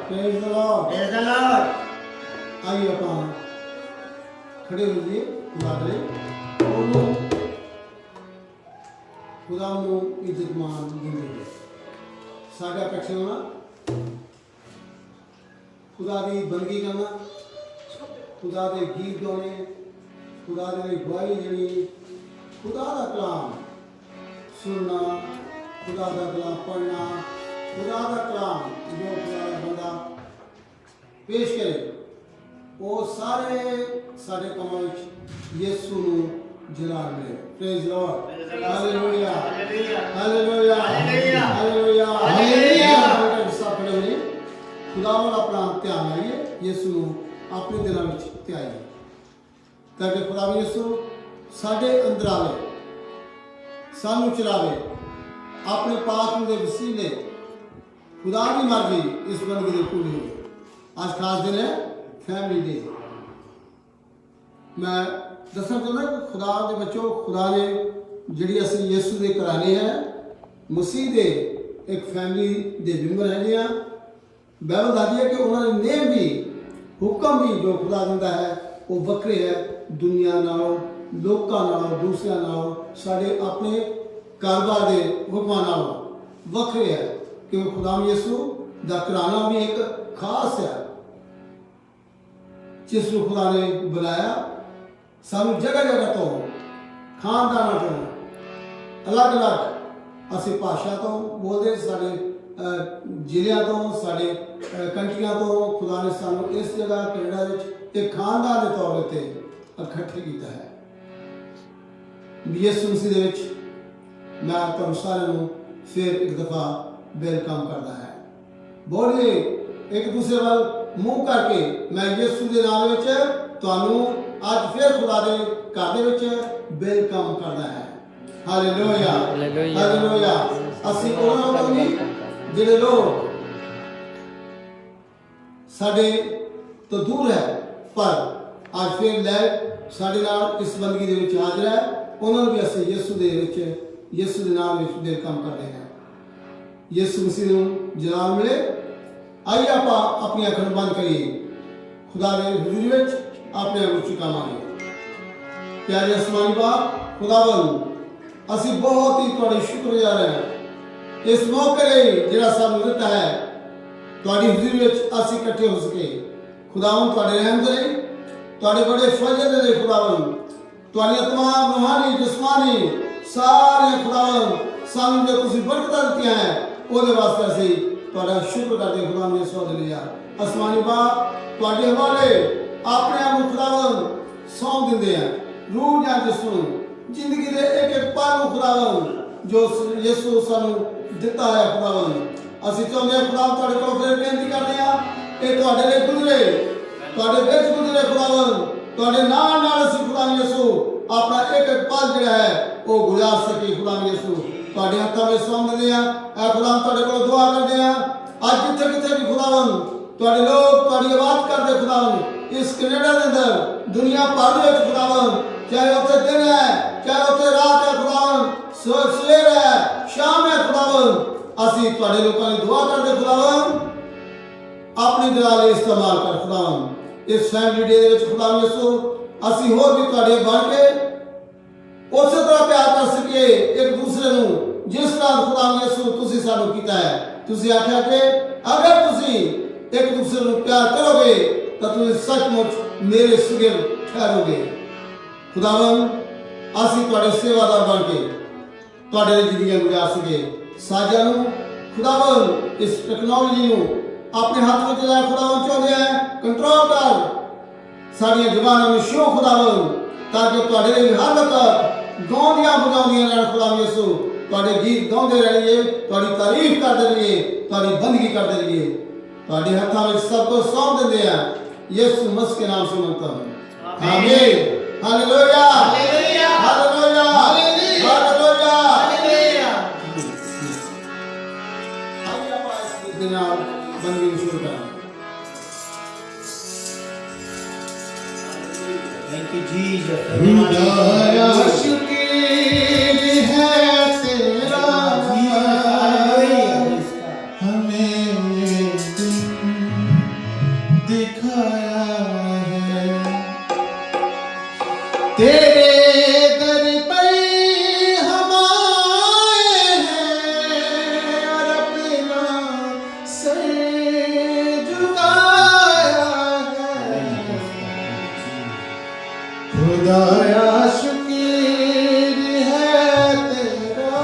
Praise the Lord. Praise the Lord. आइए ਆਪਾਂ खड़े हो जाइए खुदा ਦੇ ਉਹਨੂੰ खुदा ਨੂੰ ਇੱਜ਼ਤ ਮਾਨ ਦਿੰਦੇ ਸਾਡਾ ਇਕੱਠੇ ਹੋਣਾ खुदा ਦੀ ਬੰਦਗੀ ਕਰਨਾ खुदा ਦੇ ਗੀਤ ਗਾਉਣੇ खुदा ਦੇ ਲਈ ਗਵਾਹੀ ਦੇਣੀ खुदा ਦਾ ਕਲਾਮ सुनना खुदा का कलाम पढ़ना खुदा का कलाम जो खुदा का बंदा पेश करे वो सारे साढ़े कामों में यीशु नूं जलाल मिले। Praise Lord. Hallelujah hallelujah hallelujah hallelujah. सब खड़े होइए खुदा वाल अपना ध्यान लाइए यीशु नूं अपने दिलों में ध्याइए ताकि खुदा यीशु साढ़े अंदर आवे सानू चलावे अपने पाक दे वसीले खुदा की मर्जी इस बंदगी दे पूरी हो। आज खास दिन है फैमिली डे। मैं दसना चाहता कि खुदा के बच्चों खुदा ने जिहड़ी असीं यीशु दे घराने है मसीह दे एक फैमिली दे मैंबर हैगे आ। बाइबल दसदी है कि उन्होंने नेम भी हुक्म भी जो खुदा दिंदा है वो वक्रे है दुनिया नालों लोकां नालों दूसरियां नालों साढ़े अपने कारोबार के हुक्मां नालों वक्रे है क्योंकि खुदा यीशु दा घराना भी एक खास है जिसनूं खुदा ने बुलाया सानू जगह जगह तो खानदाना तो अलग अलग असी भाषा तो बोलते साढ़े जिलियां तो साढ़े कंट्रियां तो खुदा ने सानू इस जगह कनेडा विच एक खानदान के तौर पर इकट्ठे किया है। यीशु मसीह दे विच मैं तुहानू सारिआं नूं फिर एक दफ़ा वेलकम करदा है। बोलिए एक दूसरे वाल मुंह करके मैं यीशु दे नाम विच तुहानू अज फिर खुदा दे घर दे विच वेलकम करदा है। Hallelujah hallelujah. असीं उन्हां लोकां नूं जिहड़े लोग साडे तो दूर है पर अज फिर लै साडे नाल इस बंदगी दे विच हाज़र है उन्होंने भी असीं यीशु दे विच यीशु दे नाम विच वेलकम करते हैं। यीशु मसीह नूं जलाल मिले। आइए आप अपनी अखां बंद करिए खुदा दे हुजूर विच अपने आप नूं चुकावांगे। प्यारे आसमानी बाप खुदावन असीं बहुत ही तुहाडे शुक्रगुजार हैं इस मौके लई जिहड़ा सानूं दित्ता है तुहाडी हुजूर विच असीं इकट्ठे हो सके। खुदावन तुहाडे रहम दे लई तुहाडे बड़े फजल दे लई खुदावन तुहाडियां तमाम रूहानी जिस्मानी सारे खुदावन सानू जो तुसीं बरकतां दित्तियां हैं ਉਹਦੇ वास्ते असीं तुहाडा शुक्र करदे खुदा ने सौद लिया। आसमानी बाप तुहाडे हवाले अपने आप नूं खुदावन सौंप दिंदे हैं रूह जां जिस्म जिंदगी दे एक एक पल नूं खुदावन जो यीशु सानू दित्ता है खुदावन असीं चाहुंदे हां खुदावन तुहाडे कोल फिर बेनती करदे हां कि तुहाडे लई गुजरे तुहाडे विच गुजरे खुदावन तुहाडे नाल नाल असीं खुदा यीशु अपना एक एक पल जिहड़ा है वो गुजार सके। खुदा यीशु तुहाडे हत्थां में सौंप दिंदे हां ऐ खुदावन तुहाडे कोल दुआ करदे हां अज जिथे किथे भी खुदावन तुहाडे लोग तुहाडी आवाज़ करदे खुदावन इस कनेडा दे अंदर दुनिया भर दे विच खुदावन चाहे उत्थे दिन है चाहे उत्थे रात है खुदावन सवेर है शाम है खुदावन असीं तुहाडे लोकां लई दुआ करदे खुदावन अपनी दलाल इस्तेमाल कर खुदावन इस फैमिली डे दे विच खुदावन यीशु असीं होर भी तुहाडे बन के उस तरह प्यार कर सके एक दूसरे नूं जिस तरह खुदा यीशु तुसीं सानू कीता है। तुसीं आख्या कि अगर तुसीं एक दूसरे नूं प्यार करोगे तो तुसीं सचमुच मेरे सिर ठहरोगे। खुदावन असीं तुहाडे सेवादार बन के तुहाडे लई जिंदगी गुजार सके। साजिआं नूं खुदावन इस टेक्नोलॉजी नूं अपने हाथ में लै खुदावन चाहुंदे हैं कंट्रोल कर साड़ियां ज़बानां नूं छो खुदावन ताकि तुहाडे लई हर वक्त गाउंदियां बजाउंदियां रहण खुदा यीशु तुहाडे गीत गाउंदे रहिए तुहाडी तारीफ करदे रहिए तुहाडी बंदगी करदे रहिए तुहाडे हत्थां विच सब कुछ सौंप दिंदे हैं यीशु मसीह के नाम से मांगता हूं आमीन। Hallelujah hallelujah hallelujah hallelujah hallelujah. आइए आप इस दिन बंदगी शुरू करें। Thank you, Jesus. खुदाया शुक्र है तेरा हमें तेरे दर पर हम आए हैं और अपना सर झुकाया है। खुदाया शुक्र है तेरा,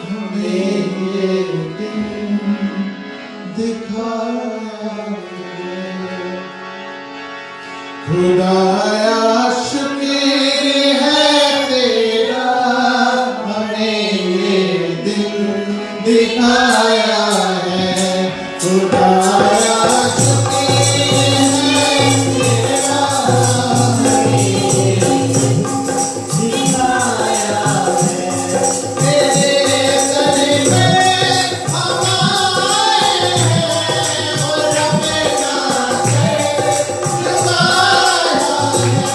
हमें ये दिन दिखाया है। खुदाया शुक्र है तेरा, हमें ये दिन दिखाया है। खुदाया शुक्र है तेरा, हमें ये दिन दिखाया है। तेरे दर पे हम आए हैं और अपना सर झुकाया है।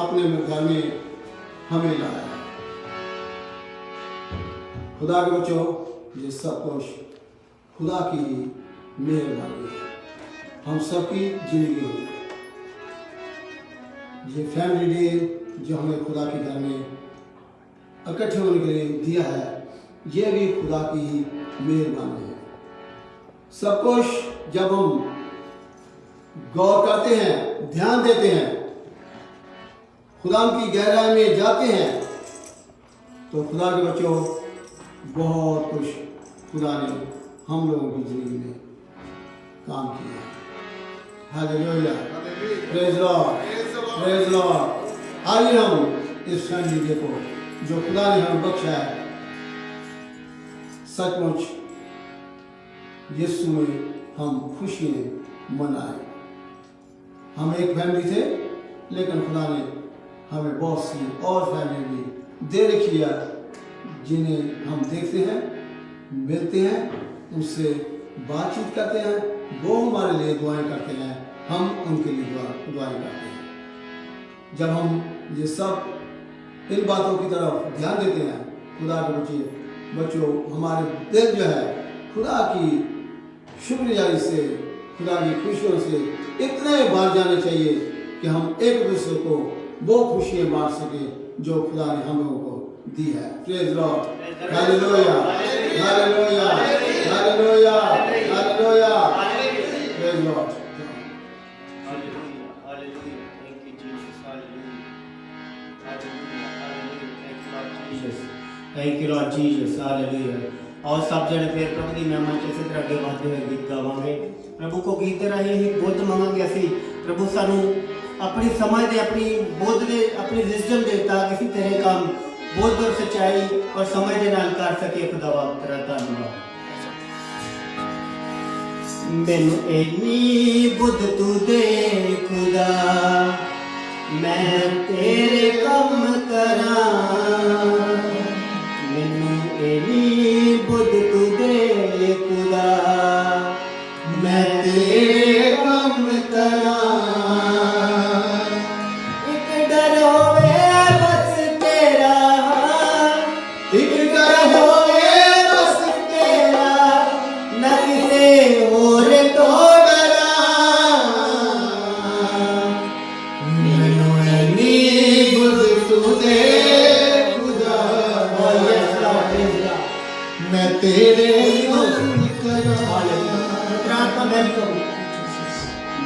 अपने घर में हमें लाया है। खुदा के बच्चों, ये सब कुछ खुदा की मेहरबानी है, हम सबकी जिंदगी हुई है। ये फैमिली डे जो हमें खुदा के घर में इकट्ठे होने के लिए दिया है, ये भी खुदा की मेहरबानी है। सब कुछ जब हम गौर करते हैं, ध्यान देते हैं, खुदा की गहराई में जाते हैं, तो खुदा के बच्चों बहुत कुछ खुदा ने हम लोगों की जिंदगी में काम किया है। Hallelujah, praise Lord, praise Lord. आइए हम इस फैमिली डे को जो खुदा ने हमें बख्शा है, सचमुच यीशु में हम खुशियाँ मनाएं। हम एक फैमिली थे, लेकिन खुदा ने हमें बहुत सी और फैमिली भी दे रखी है, जिन्हें हम देखते हैं, मिलते हैं, उनसे बातचीत करते हैं, वो हमारे लिए दुआएं करते हैं, हम उनके लिए दुआएं करते हैं। जब हम ये सब इन बातों की तरफ ध्यान देते हैं, खुदा के बच्चों, हमारे दिल जो है खुदा की शुक्रगुजारी से, खुदा की खुशियों से इतने बार जाने चाहिए कि हम एक दूसरे को वो खुशियाँ बांट सके जो खुदा ने हम लोगों को दी है। Praise Lord, hallelujah, hallelujah, hallelujah, hallelujah, praise Lord. Thank you Lord Jesus, hallelujah. और सब जने फिर प्रभु की महिमा च इस तरह अगे बढ़ते हुए गीत गावांगे। प्रभु को गीत रहे ही बुद्ध मंगांगे असी प्रभु सानू अपनी समझ दे, अपनी बुद्ध दे, अपनी विजडम दे, ताकि असी तेरे काम बुद्ध और सच्चाई और समझ दे नाल कर सके। खुदा बाप तेरा धन्यवाद। मैनू इन्नी बुद्ध तू दे खुदा, मैं तेरे कम करा। मैनू इन्नी बुद्ध तू दे खुदा, मैं तेरे कम करा। एक डर होवे बस तेरा, एक डर होवे बस तेरा, न किसे और तो डरा। मैनू इन्नी बुद्ध तू दे खुदा, मैं तेरे कम करा।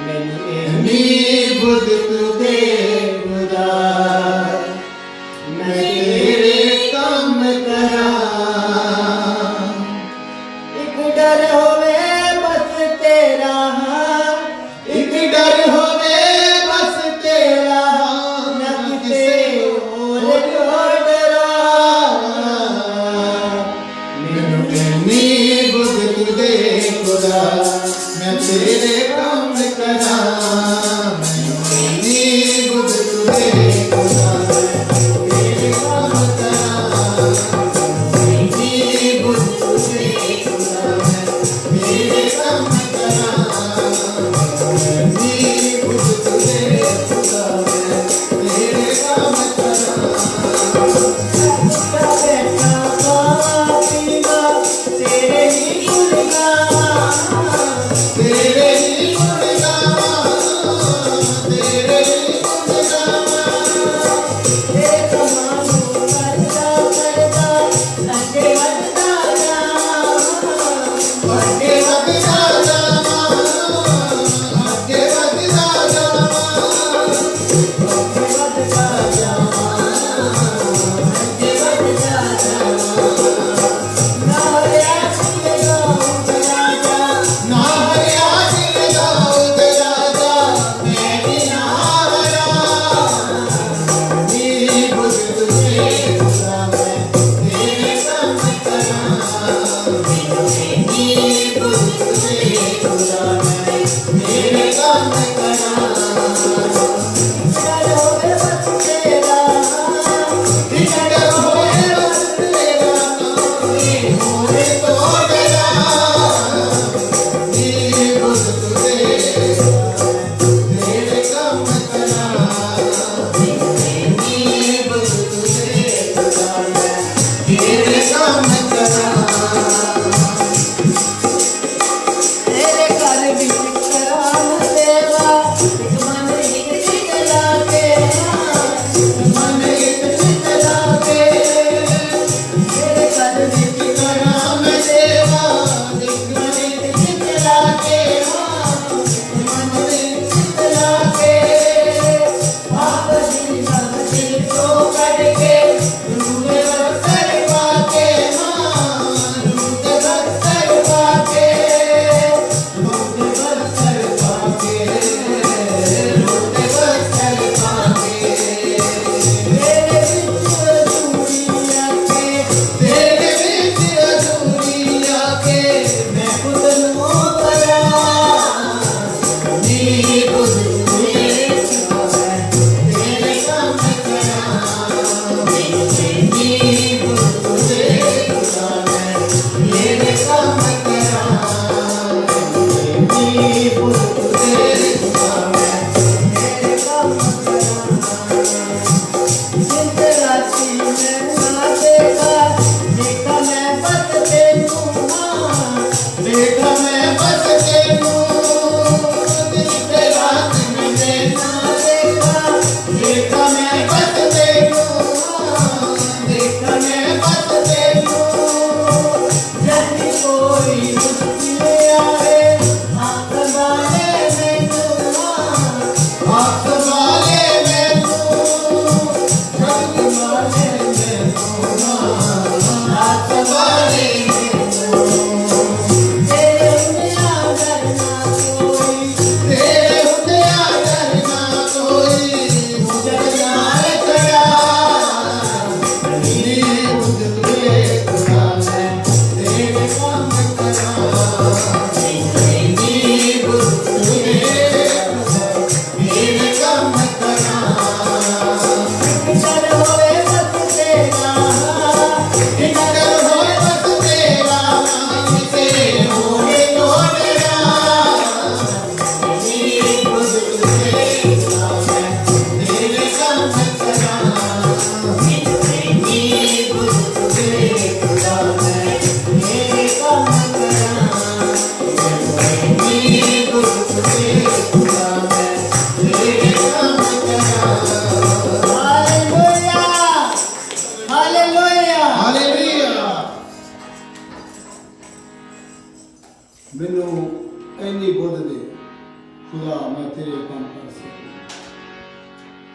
मैनू बुद्ध तू दे खुदा, मैं तेरे कम करा। एक डर होवे बस तेरा, एक डर होवे बस तेरा, न किसे और को डरा। मैनू इन्नी बुद्ध तू दे खुदा, मैं तेरे कम करा। मैनू इन्नी बुद्ध तू दे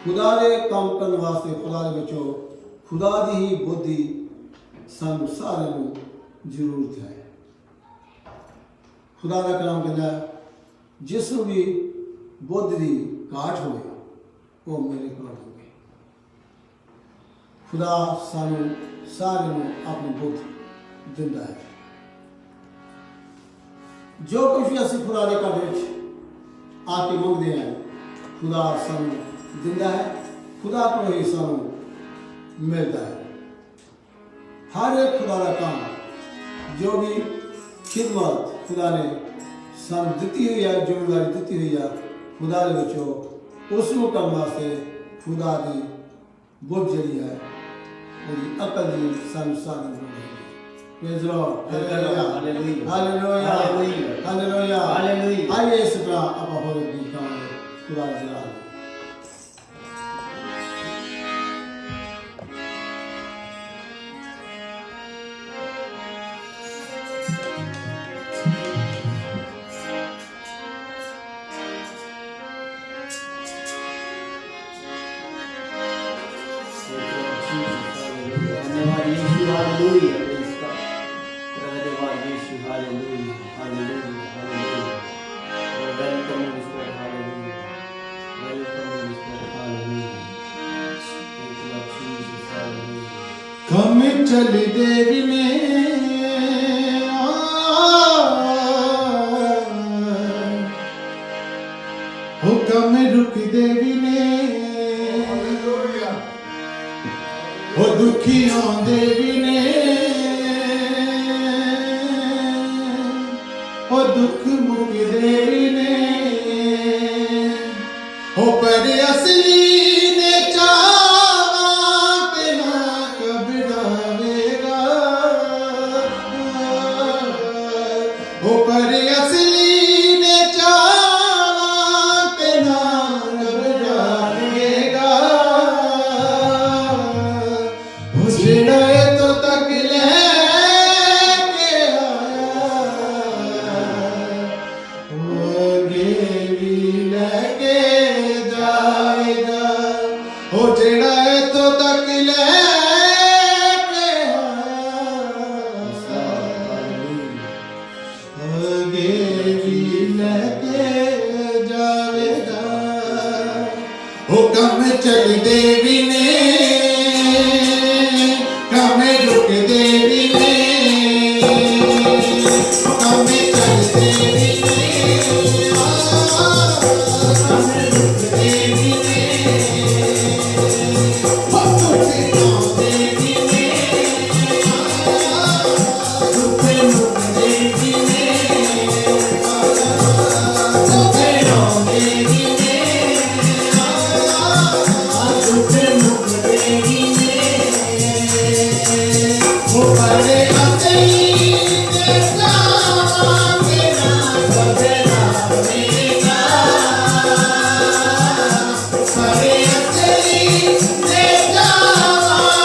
खुदा दे काम करने वास्ते खुदा दे विचों खुदा दी ही बुद्धि सानू सारे नू जरूरत है। खुदा का कलाम कहता है जिसनू भी बुद्ध की घाट होवे वो मेरे को होवे। खुदा सानू सारे नू अपनी बुद्ध दिंदा है। जो कुछ भी असीं खुदा दे घर विच आके मंगदे हैं खुदा सानू दिंदा है, खुदा को ही सानू मिलता है। हर एक खुदा का काम जो भी खिदमत खुदा ने सानू दित्ती हुई है, जिम्मेदारी दित्ती हुई है खुदा दे विचों उसनू करने वास्ते खुदा की बुद्ध जिहड़ी है उसकी अकल दी सानू सारे नू मिलदी है। Praise the Lord. Hallelujah. Hallelujah. Hallelujah. Hallelujah. Hallelujah. आइए इस तरह आप होर एक गीत गाएं खुदा दा जलाल। धन्यवाद यीशु, हालेलुया। Praise God. धन्यवाद यीशु, hallelujah, hallelujah, hallelujah. Welcome Holy Spirit, hallelujah. Welcome Holy Spirit, hallelujah. Thank you Lord Jesus, hallelujah. कम चली देवी ने हुक्म रुक देवी ने हो दुखियों देवी ने हो दुख मुक देवी ने हो पर असली ने चावा पे ना कबड़ावेगा हो पर असली ने चावा पे ना कबड़ावेगा हो जिड़े तो तक लेके आया देवी लेके जाएगा हो जेड़ा है तो तक लेके आया देवी लेके जाएगा हो कम चल देवी ने कम रुक देवी ने कम चल देवी ने कम रुक देवी ने हो दुखियों देवी ने दुख मुक देवी ने दुखियों देवी ने दुख मुक देवी ने हो बड़े असली ने जावा मेरा कबरा मेरा बड़े असली ने जावा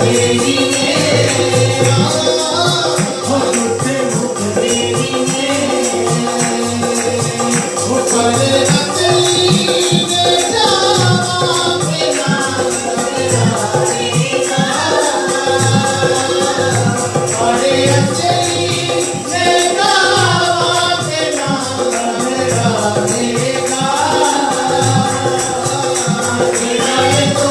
तेरी मेरा हो झूठे मुख तेरी मेरा हो करे असली बेटा मेरा घबराएगा करे असली बेटा मेरा घबराएगा मेरा ये तो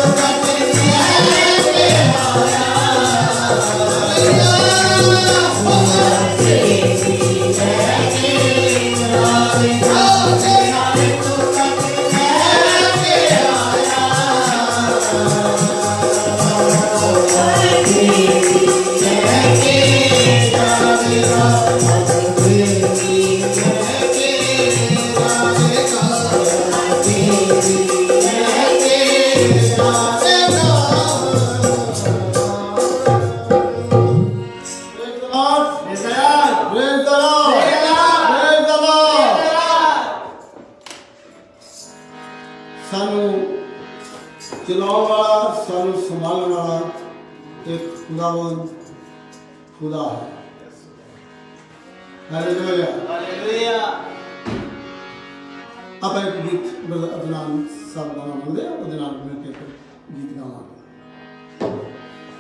सानू चलाने वाला सानू संभालने वाला एक खुदावंद खुदा है। हालेलुया। हालेलुया। आप एक गीत अदनान साहब गाना मांगते हैं, अदनान मिलकर गीत गाना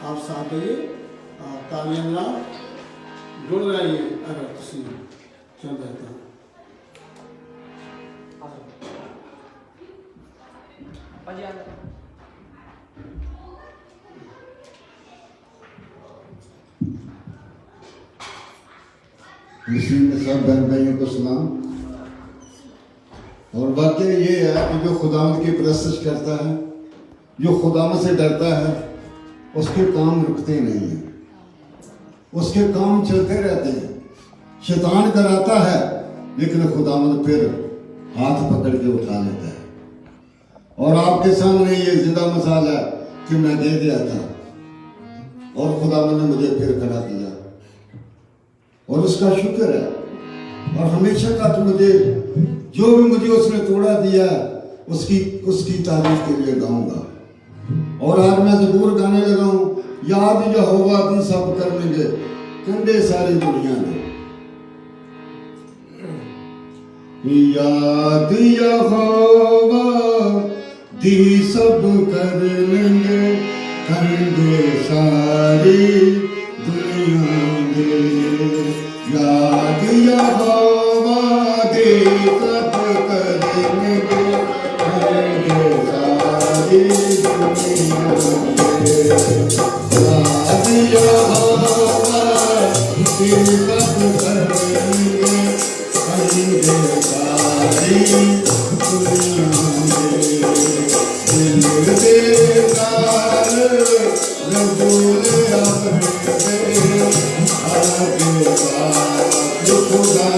आप साथ आइए, आप तालियां ना जुड़ रहिए अगर तुम चल जाता है। मसीह में सब बहन भाइयों को सलाम। और वाकई ये है कि जो खुदावंद की परस्तिश करता है, जो खुदावंद से डरता है, उसके काम रुकते नहीं हैं, उसके काम चलते रहते हैं। शैतान कराता है लेकिन खुदावंद फिर हाथ पकड़ के उठा लेता है। और आपके सामने ये जिंदा मिसाल है कि मैं दे दिया था और खुदावंद ने मुझे फिर खड़ा किया और उसका शुक्र है। और हमेशा का तो मुझे जो भी मुझे उसने तोड़ा दिया उसकी तारीफ के लिए गाऊंगा। और आज मैं ज़बूर गाने लगा हूं, याद यहोवा दी सब करनेंगे कंडे सारी दुनिया में। याद यहोवा दी सब करनेंगे कंडे सारी दुनिया में। याद यहोवा दे सब करेंगे कंडे सारी दुनिया में। याद यहोवा दे सब करेंगे कंडे सारी दुनिया में। दिल दे नाल रबूल अपने आगे बात खुदा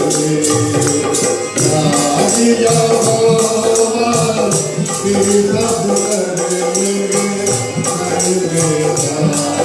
दे। याद यहोवा फिर सब करेंगे कंडे सारी दुनिया में।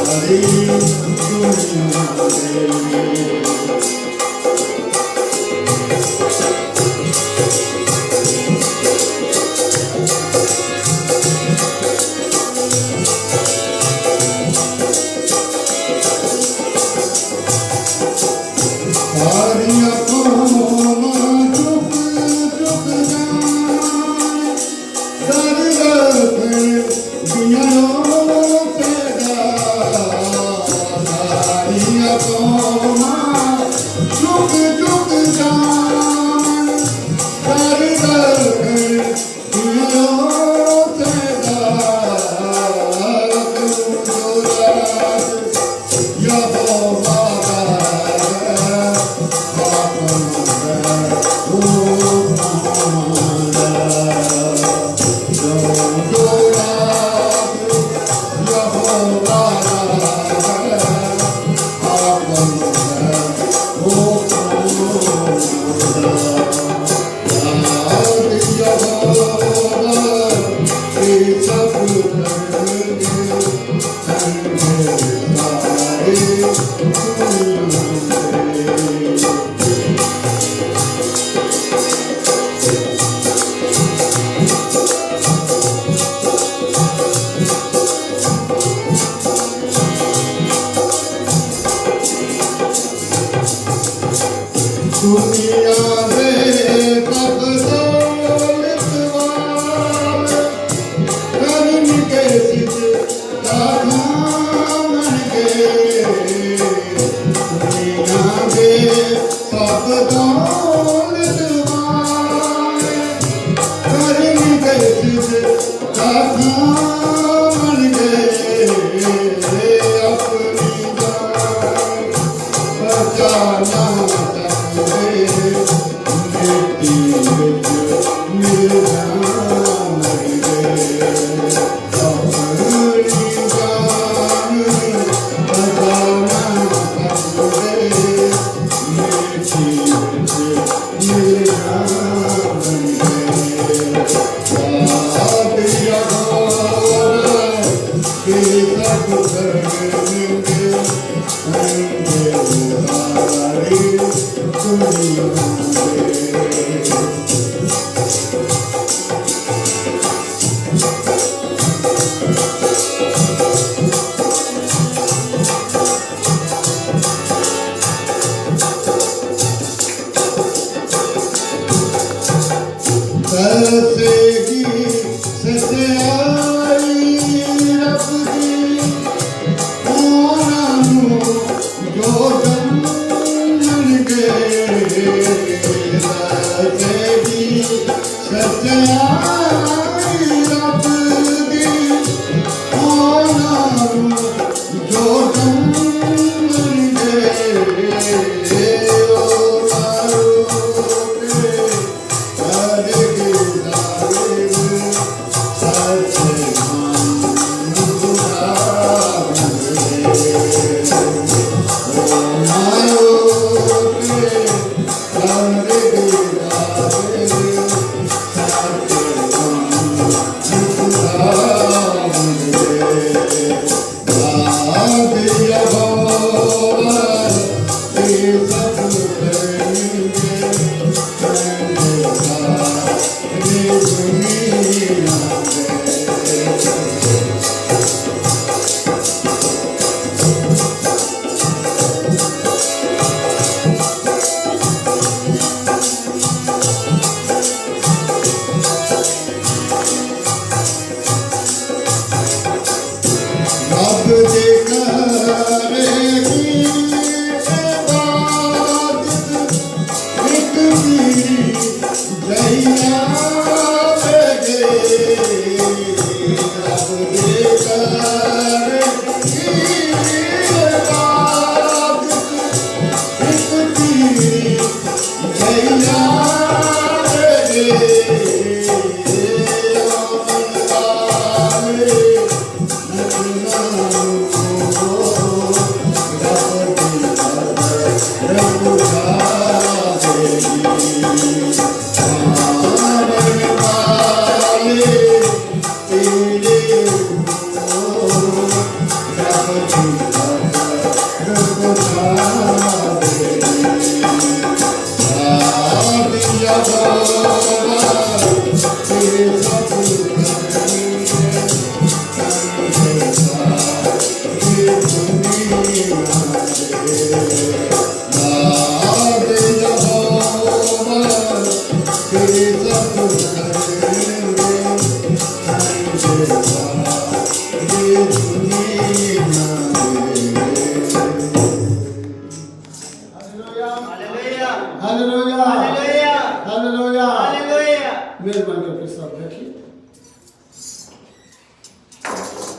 मेहरबानी करके सब बैठिए।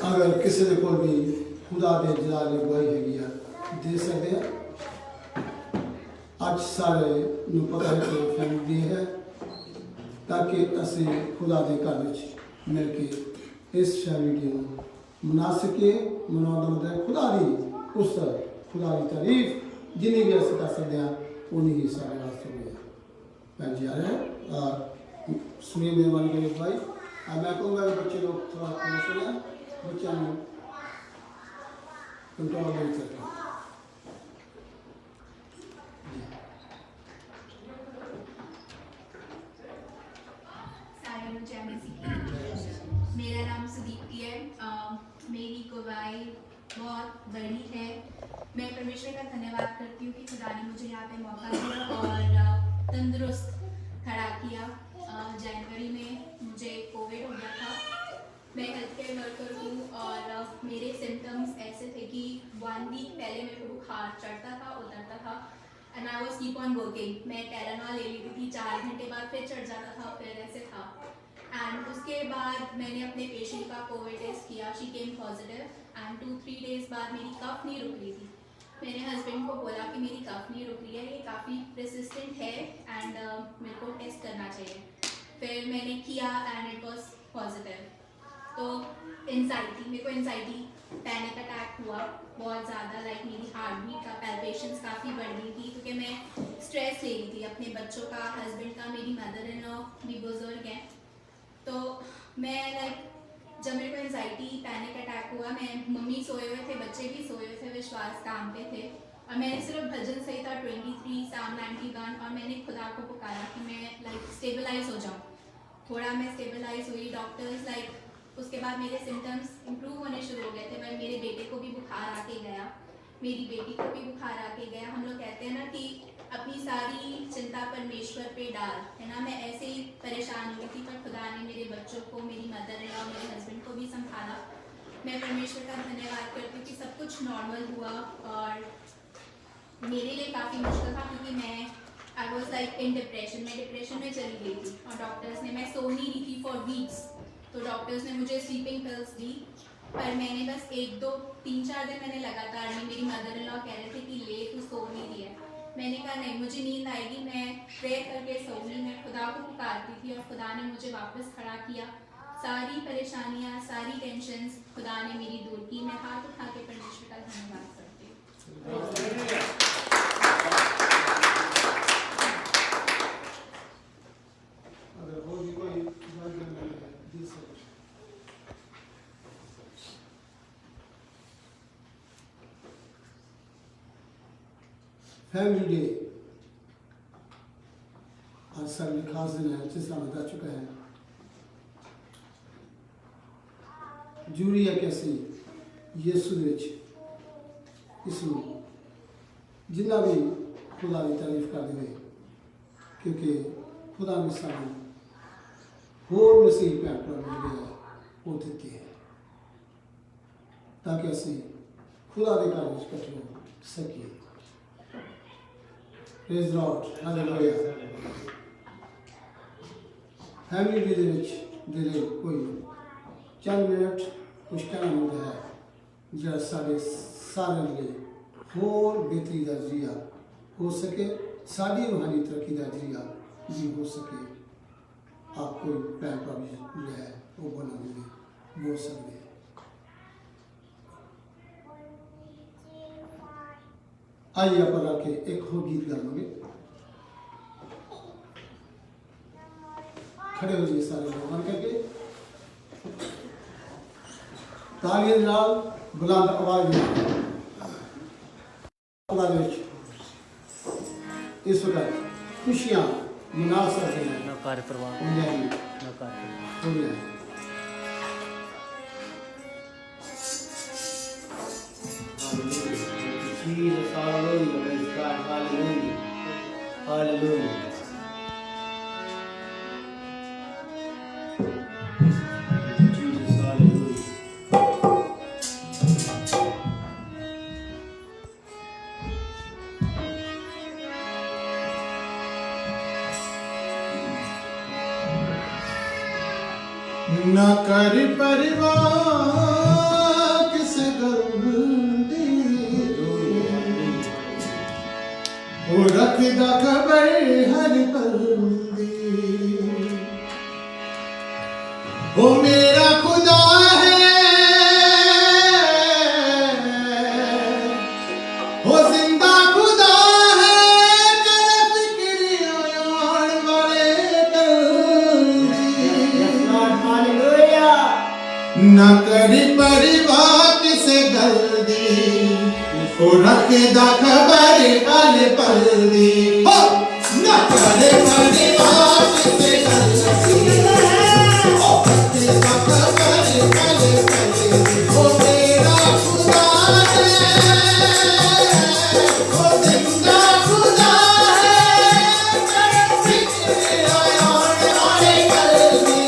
अगर किसी ने कोई भी खुदा दे जलाल गवाही हैगी दे सकते हैं। ਅੱਜ ਸਾਰੇ ਨੂੰ ਪਤਾ ਹੈ ਕਿ ਫੈਮਿਲੀ ਹੈ ਤਾਂ ਕਿ ਅਸੀਂ ਖੁਦਾ ਦੇ ਘਰ ਵਿੱਚ ਮਿਲ ਕੇ ਇਸ ਫੈਮਿਲੀ ਨੂੰ ਮਨਾ ਸਕੀਏ। ਮਨਾਉਣ ਦਾ ਮਤਲਬ ਖੁਦਾ ਦੀ ਉਸ ਖੁਦਾ ਦੀ ਤਾਰੀਫ ਜਿੰਨੀ ਵੀ ਅਸੀਂ ਕਰ ਸਕਦੇ ਹਾਂ ਉਨੀ ਹੀ ਸਾਡੇ ਵਾਸਤੇ ਹੋਈ ਹੈ। ਭੈਣ ਜੀ ਆ ਰਹੇ हैं सुनिए मेहरबानी करिए भाई। अब मैं कहूँगा कि बच्चे लोग थोड़ा खामोश हो जाए, बच्चा में कंट्रोल नहीं करते। मेरा नाम सुदीप्ति है। मेरी गवाही बहुत बड़ी है। मैं परमेश्वर का धन्यवाद करती हूँ कि खुदा ने मुझे यहाँ पे मौका दिया और तंदुरुस्त खड़ा किया। जनवरी में मुझे कोविड हो गया था। मैं हेल्थ केयर वर्कर हूँ और मेरे सिम्टम्स ऐसे थे कि 1 वीक पहले मेरे को बुखार चढ़ता था उतरता था and I was keep on working. मैं टेलेनॉल ले लेती थी, 4 घंटे बाद फिर चढ़ जाता था, फिर ऐसे था एंड उसके बाद मैंने अपने पेशेंट का कोविड टेस्ट किया, she came positive and 2-3 days बाद मेरी कफ नहीं रुक रही थी। मैंने हस्बैंड को बोला कि मेरी कफ नहीं रुक रही है, ये काफ़ी रेसिस्टेंट है एंड मेरे को टेस्ट करना चाहिए। फिर मैंने किया एंड इट वॉज पॉजिटिव। तो एंजाइटी, मेरे को एंजाइटी पैनिक अटैक हुआ बहुत ज़्यादा, लाइक मेरी हार्ट बीट का पैल्पेशंस काफ़ी बढ़ गई थी क्योंकि मैं स्ट्रेस ले रही थी अपने बच्चों का, हस्बैंड का, मेरी मदर इन लॉ भी बुजुर्ग हैं। तो मैं लाइक जब मेरे को एंजाइटी पैनिक अटैक हुआ, मैं मम्मी सोए हुए थे, बच्चे भी सोए हुए थे, विश्वास काम पे थे और मैंने सिर्फ भजन सही था 23 साम 91 और मैंने खुदा को पुकारा कि मैं लाइक स्टेबलाइज हो जाऊँ। थोड़ा मैं स्टेबलाइज हुई, डॉक्टर्स लाइक उसके बाद मेरे सिम्टम्स इम्प्रूव होने शुरू हो गए थे। मैं मेरे बेटे को भी बुखार आके गया, मेरी बेटी को भी बुखार आके गया। हम लोग कहते हैं ना कि अपनी सारी चिंता परमेश्वर पे डाल, है ना। मैं ऐसे ही परेशान हुई थी पर खुदा ने मेरे बच्चों को, मेरी मदर इन लॉ, मेरे हस्बैंड को भी संभाला। मैं परमेश्वर का धन्यवाद करती हूँ कि सब कुछ नॉर्मल हुआ और मेरे लिए काफ़ी मुश्किल था क्योंकि मैं I was like in depression, मैं डिप्रेशन में चली गई थी और डॉक्टर्स ने, मैं सो नहीं रही थी फॉर वीक्स, तो डॉक्टर्स ने मुझे स्लीपिंग पिल्स दी पर मैंने बस 1-2-3-4 दिन मैंने लगातार नहीं। मेरी मदर इन लॉ कह रहे थे कि ले तू सो नहीं रही है, मैंने कहा नहीं मुझे नींद आएगी, मैं प्रे करके सोऊंगी। मैं खुदा को पुकारती थी और खुदा ने मुझे वापस खड़ा किया। सारी परेशानियाँ, सारी टेंशन्स खुदा ने मेरी दूर की। मैं हाथ उठा के परमेश्वर का धन्यवाद करती हूँ। अगर और भी कोई जानकारी है, जी सर। फैमिली डे आज सारे खास दिन है, जिस तरह बता चुका है। जरूरी है कि ਅਸੀਂ ਯਿਸੂ ਦੇ ਵਿੱਚ ਇਸ ਨੂੰ ਜਿੰਨਾ ਵੀ ਖੁਦਾ ਦੀ ਤਾਰੀਫ ਕਰਦੇ ਹੋਏ, ਕਿਉਂਕਿ ਖੁਦਾ ਨੇ ਸਾਨੂੰ ਹੋਰ ਮਸੀਹ ਭੈਣ ਭਰਾ ਜਿਹੜੇ ਆ ਉਹ ਦਿੱਤੇ ਹੈ ਤਾਂ ਕਿ ਅਸੀਂ ਖੁਦਾ ਦੇ ਘਰ ਵਿੱਚ ਇਕੱਠੇ ਹੋ ਸਕੀਏ। Praise Lord, hallelujah. ਫੈਮਿਲੀ ਡੇ ਦੇ ਵਿੱਚ ਜਿਹੜੇ ਕੋਈ ਚੰਦ ਮਿੰਟ ਕੁਛ ਕਹਿਣਾ ਹੁੰਦਾ ਹੈ ਜਿਹੜਾ ਸਾਡੇ ਸਾਰਿਆਂ ਲਈ ਹੋਰ ਬਿਹਤਰੀ ਦਾ ਜ਼ਰੀਆ ਹੋ ਸਕੇ, ਸਾਡੀ ਰੂਹਾਨੀ ਤਰੱਕੀ ਦਾ ਜ਼ਰੀਆ ਵੀ ਹੋ ਸਕੇ। ਆਪ ਕੋਈ ਭੈਣ ਭਰਾ ਵੀ ਜਿਹੜਾ ਹੈ ਉਹ ਬਣਾਉਂਦੇ ਬੋਲ ਸਕਦੇ। आइए आप आके एक और गीत गाएंगे। खड़े हो जाइए सारे लोग बन करके, तालियों नाल बुलंद आवाज में इस वक्त खुशियां मना सकते हैं। ना कार्य प्रवाह, हो जाएगी, ना कार्य हो जाएगी। Jesus, hallelujah, praise God, hallelujah, hallelujah. Jesus, hallelujah. न कर परिवार किस गंदी वो रखदा खबर हर बंदी। वो मेरा खुदा है, वो जिंदा खुदा है, कर फिक्र आने वाले Yes, Lord, hallelujah. न कर परिवार किसे गलदी वो रखदा खबर पल पल दी। हो न कर परिवार किसे गलदी वो रखदा खबर पल पल दी। वो मेरा खुदा है, वो जिंदा खुदा है, कर फिक्र आने वाले गलदी।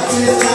Thank you.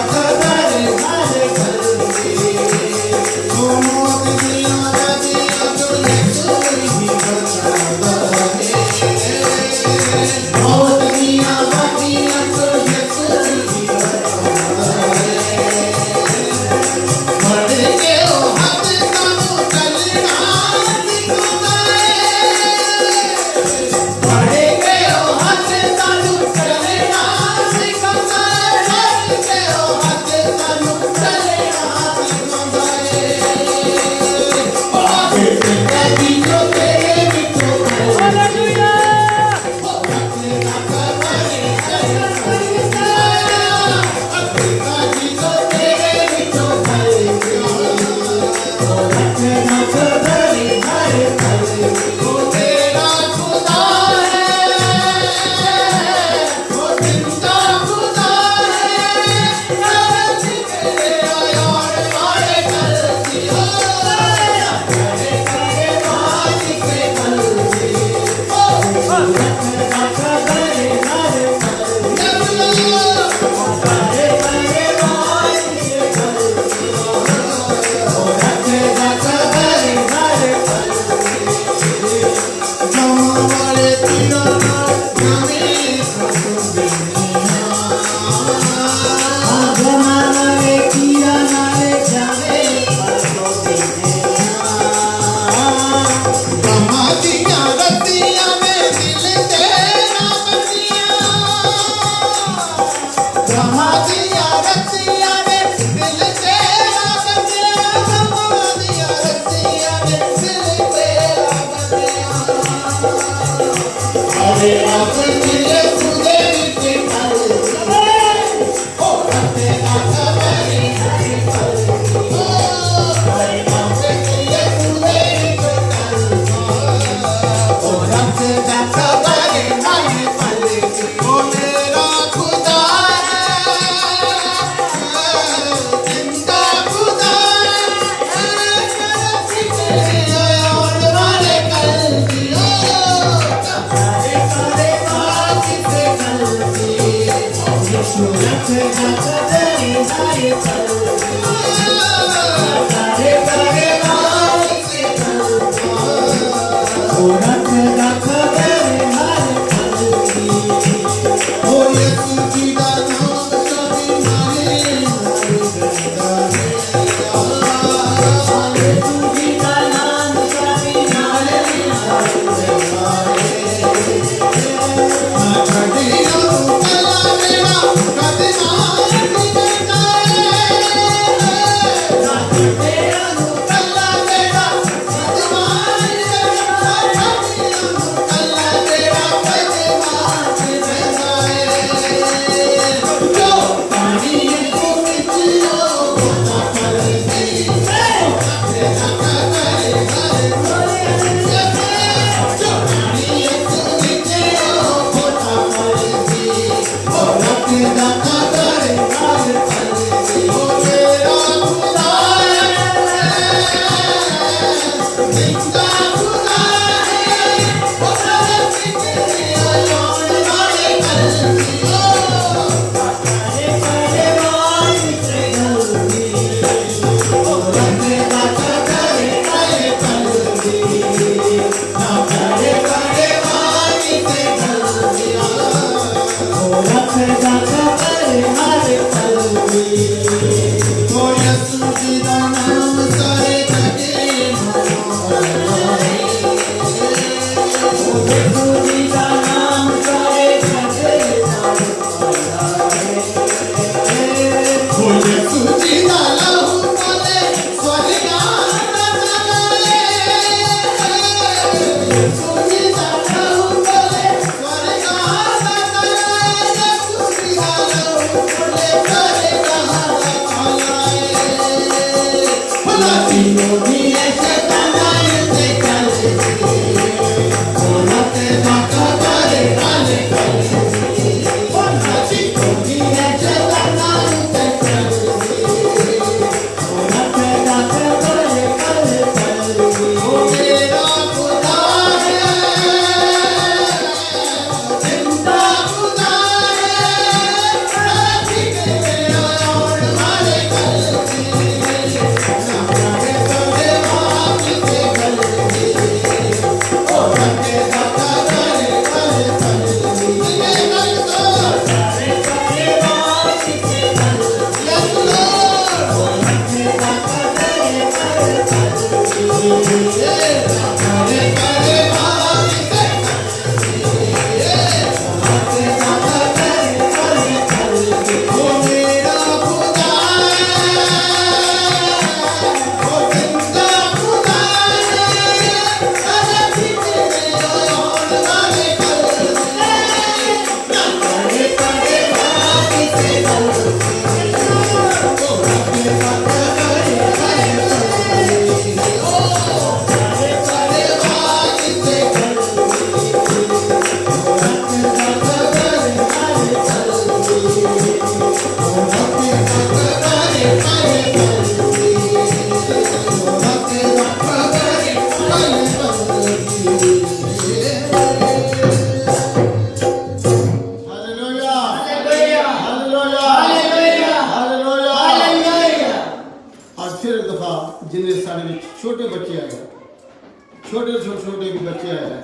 छोटे भी बच्चे आए हैं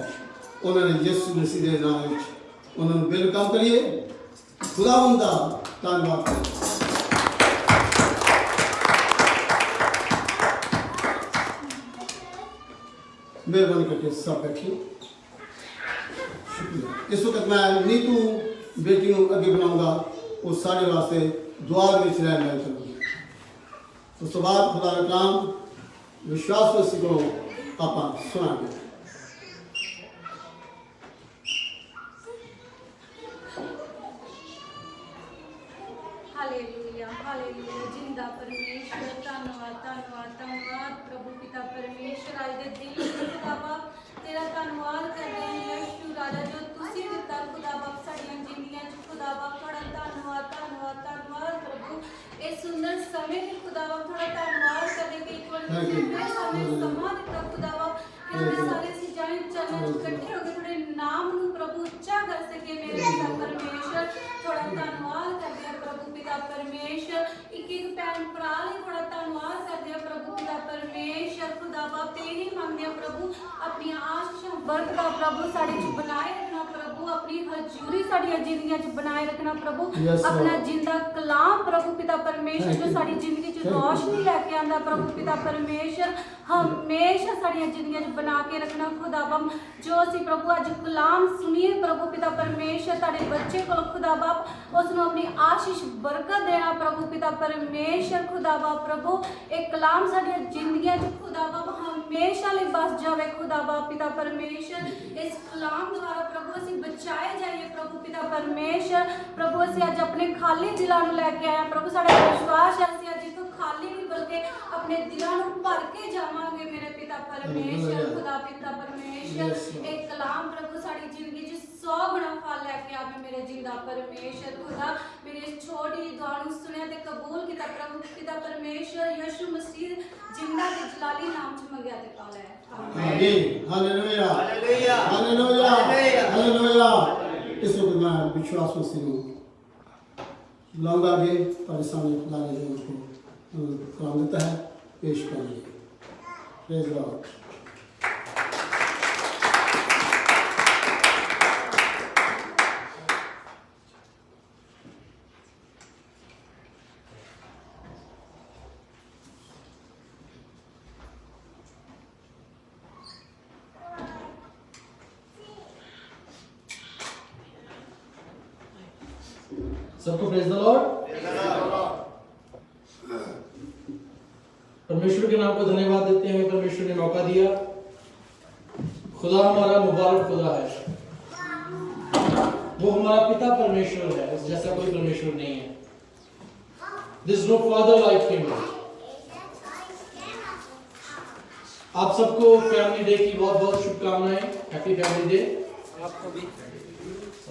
उन्होंने यीशु मसीह के नाम में उन्होंने वेलकम करिए खुदावंद दा धन्यवाद करिए। मेहरबानी करके सब बैठिए। शुक्रिया। इस वक्त मैं नीतू बेटी को अगे बनाऊंगा उस सारे वास्ते दुआ में रहना चलूँगी। उस तो बाद खुदा का काम विश्वास को सीखो आप सुनाएंगे। हालेलुया हालेलुया जिंदा परमेश्वर धन्यवाद धन्यवाद धन्यवाद प्रभु पिता परमेश्वर आज दे दिन खुदा बाप तेरा धन्यवाद करते हैं यीशु राजा जो तुसी दिता खुदा बाप साडियां जिंदगियां च खुदा बाप थोड़ा धन्यवाद धन्यवाद धन्यवाद प्रभु इस सुंदर समय में खुदा बाप थोड़ा धन्यवाद करने के एक बार सामने समा दिता खुदा बाप कि सारे सी जाने चलन इकट्ठे हो गए थोड़े नाम नु प्रभु ऊंचा कर सके मेरे पिता परमेश्वर थोड़ा धन्यवाद करते हैं प्रभु पिता परमेश्वर एक एक भैन भरा ਲਈ थोड़ा धन्यवाद करते हैं प्रभु पिता परमेश्वर खुदा बाप ते ही मंगते हैं प्रभु अपनी आशीषां बरकत प्रभु साडे च बनाए रखना प्रभु अपनी हजूरी साडी जिंदगी च बनाए रखना प्रभु अपना जिंदा कलाम प्रभु पिता परमेश्वर जो साडी जिंदगी च रोशनी लेके आंदा प्रभु पिता परमेश्वर हमेशा साडी जिंदगी च बना के रखना खुदा बाप जो असी प्रभु अज कलाम सुनिए प्रभु पिता परमेश्वर ताड़े बच्चे को खुदा बाप उसनु अपनी आशीष बरकत देना प्रभु पिता परमेश्वर खुदा बाप प्रभु एक कलाम साडी जिंदगी च खुदा बाप हमेशा ले बस जावे खुदा बाप पिता परमेश्वर इस कलाम द्वारा प्रभु असी बचाए जाइए प्रभु पिता परमेश्वर प्रभु असी अज अपने खाली दिलां नूं लेके आए प्रभु साडा विश्वास है असी अज तो खाली नहीं बल्कि अपने दिलां नूं भर के जावांगे मेरे पिता परमेश्वर खुदा पिता परमेश्वर एक कलाम प्रभु साडी जिंदगी च 100 गुना फल लेके आवे मेरे जिंदा परमेश्वर खुदा मेरी इस छोटी जी दुआ नूं सुनिया ते कबूल कीता प्रभु पिता परमेश्वर यीशु मसीह जिंदा ते जलाली नाम च मंगया ते पाला है आमीन हालेलुया हालेलुया हालेलुया हालेलुया। इस वक्त मैं विश्वास मसीह को लाऊंगा आगे पर सामने लाने उनको काम देता है पेश करिए। Praise Lord. सबको प्रेज द लॉर्ड। परमेश्वर के नाम को धन्यवाद देते हैं। परमेश्वर ने मौका दिया। खुदा हमारा मुबारक खुदा है। वो हमारा पिता परमेश्वर है, उस जैसा कोई परमेश्वर नहीं है। There is no father like him। आप सबको फैमिली डे की बहुत बहुत शुभकामनाएं। हैप्पी फैमिली डे आपको भी।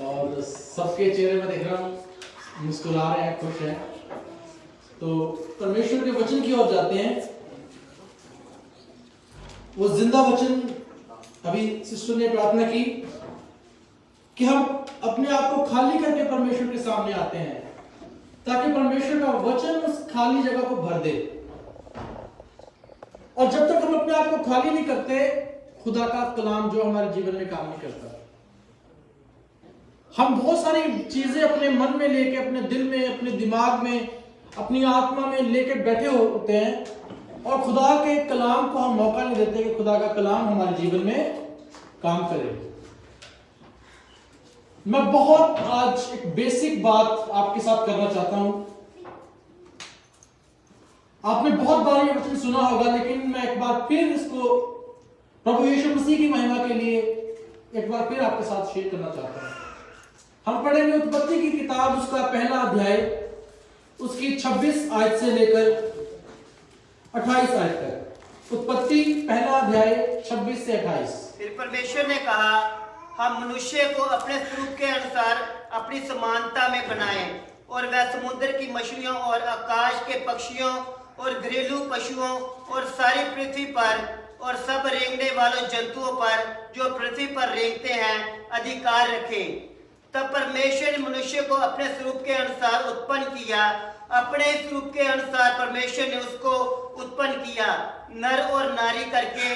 और सबके चेहरे में देख रहा हूँ मुस्कुरा रहे हैं, खुश हैं। तो परमेश्वर के वचन की ओर जाते हैं। वो जिंदा वचन, अभी सिस्टर ने प्रार्थना की कि हम अपने आप को खाली करके परमेश्वर के सामने आते हैं ताकि परमेश्वर का वचन उस खाली जगह को भर दे। और जब तक हम अपने आप को खाली नहीं करते, खुदा का कलाम जो हमारे जीवन में काम नहीं करता। हम बहुत सारी चीजें अपने मन में लेके, अपने दिल में, अपने दिमाग में, अपनी आत्मा में लेके बैठे होते हैं और खुदा के कलाम को हम मौका नहीं देते कि खुदा का कलाम हमारे जीवन में काम करे। मैं बहुत आज एक बेसिक बात आपके साथ करना चाहता हूं। आपने बहुत बार ये वचन सुना होगा, लेकिन मैं एक बार फिर इसको प्रभु यीशु मसीह की महिमा के लिए एक बार फिर आपके साथ शेयर करना चाहता हूं। हम पढ़ेंगे उत्पत्ति की किताब, उसका पहला अध्याय, उसकी 26 आयत से लेकर 28 आयत तक। उत्पत्ति पहला अध्याय 26 से 28। फिर परमेश्वर ने कहा, हम मनुष्य को अपने स्वरूप के अनुसार अपनी समानता में बनाएं और वह समुद्र की मछलियों और आकाश के पक्षियों और घरेलू पशुओं और सारी पृथ्वी पर और सब रेंगने वालों जंतुओं पर जो पृथ्वी पर रेंगते हैं अधिकार रखे। तब परमेश्वर ने मनुष्य को अपने स्वरूप के अनुसार उत्पन्न किया। अपने स्वरूप के अनुसार परमेश्वर ने उसको उत्पन्न किया, नर और नारी करके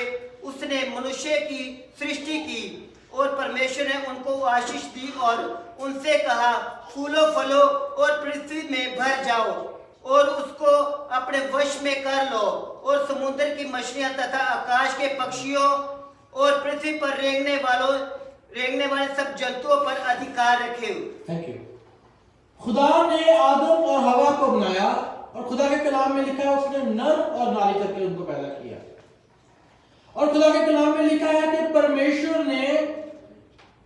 उसने मनुष्य की सृष्टि की। और परमेश्वर ने उनको आशीष दी और उनसे कहा, फूलो फलो और पृथ्वी में भर जाओ और उसको अपने वश में कर लो और समुद्र की मछलियां तथा आकाश के पक्षियों और पृथ्वी पर रेंगने वाले सब जंतुओं पर अधिकार रखे। Thank you. खुदा ने आदम और हवा को बनाया और खुदा के कलाम में लिखा है उसने नर और नारी करके उनको पैदा किया। और खुदा के कलाम में लिखा है कि परमेश्वर ने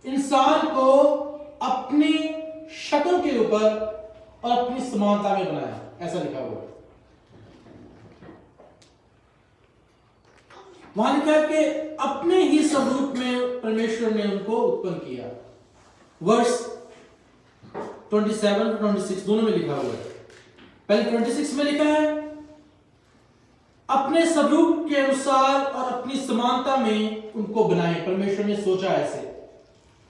इंसान को अपनी शक्ल के ऊपर और अपनी समानता में बनाया, ऐसा लिखा हुआ है। वहां लिखा है कि अपने ही स्वरूप में परमेश्वर ने उनको उत्पन्न किया। वर्स 27 26 दोनों में लिखा हुआ है। पहले 26 में लिखा है, अपने स्वरूप के अनुसार और अपनी समानता में उनको बनाए। परमेश्वर ने सोचा ऐसे।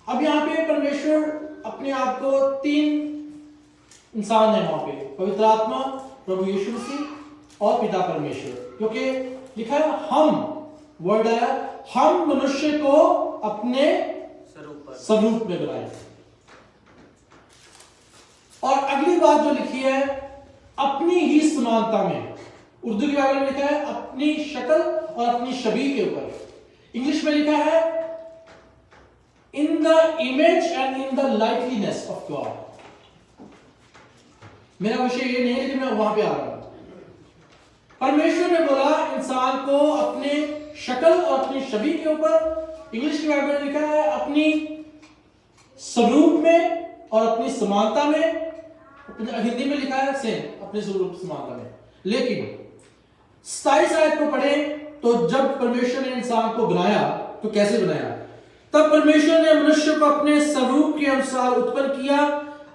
अब यहां पे परमेश्वर अपने आप को 3 इंसान है वहां पे, पवित्र आत्मा, प्रभु यीशु मसीह और पिता परमेश्वर। क्योंकि लिखा है हम, वर्ड है, हम मनुष्य को अपने स्वरूप में बनाए। और अगली बात जो लिखी है, अपनी ही समानता में। उर्दू की बाइबल में लिखा है अपनी शक्ल और अपनी छवि के ऊपर। इंग्लिश में लिखा है in the image and in the likeness of God. मेरा विषय ये नहीं है, लेकिन मैं वहां पे आ रहा हूं। परमेश्वर ने बोला इंसान को अपने शक्ल और अपनी छवि के ऊपर। इंग्लिश की बाइबल में लिखा है अपनी स्वरूप में और अपनी समानता में। हिंदी में लिखा है सेम, अपने स्वरूप समानता में। लेकिन 27 आयत को पढ़े तो जब परमेश्वर ने इंसान को बनाया तो कैसे बनाया? तब परमेश्वर ने मनुष्य को अपने स्वरूप के अनुसार उत्पन्न किया,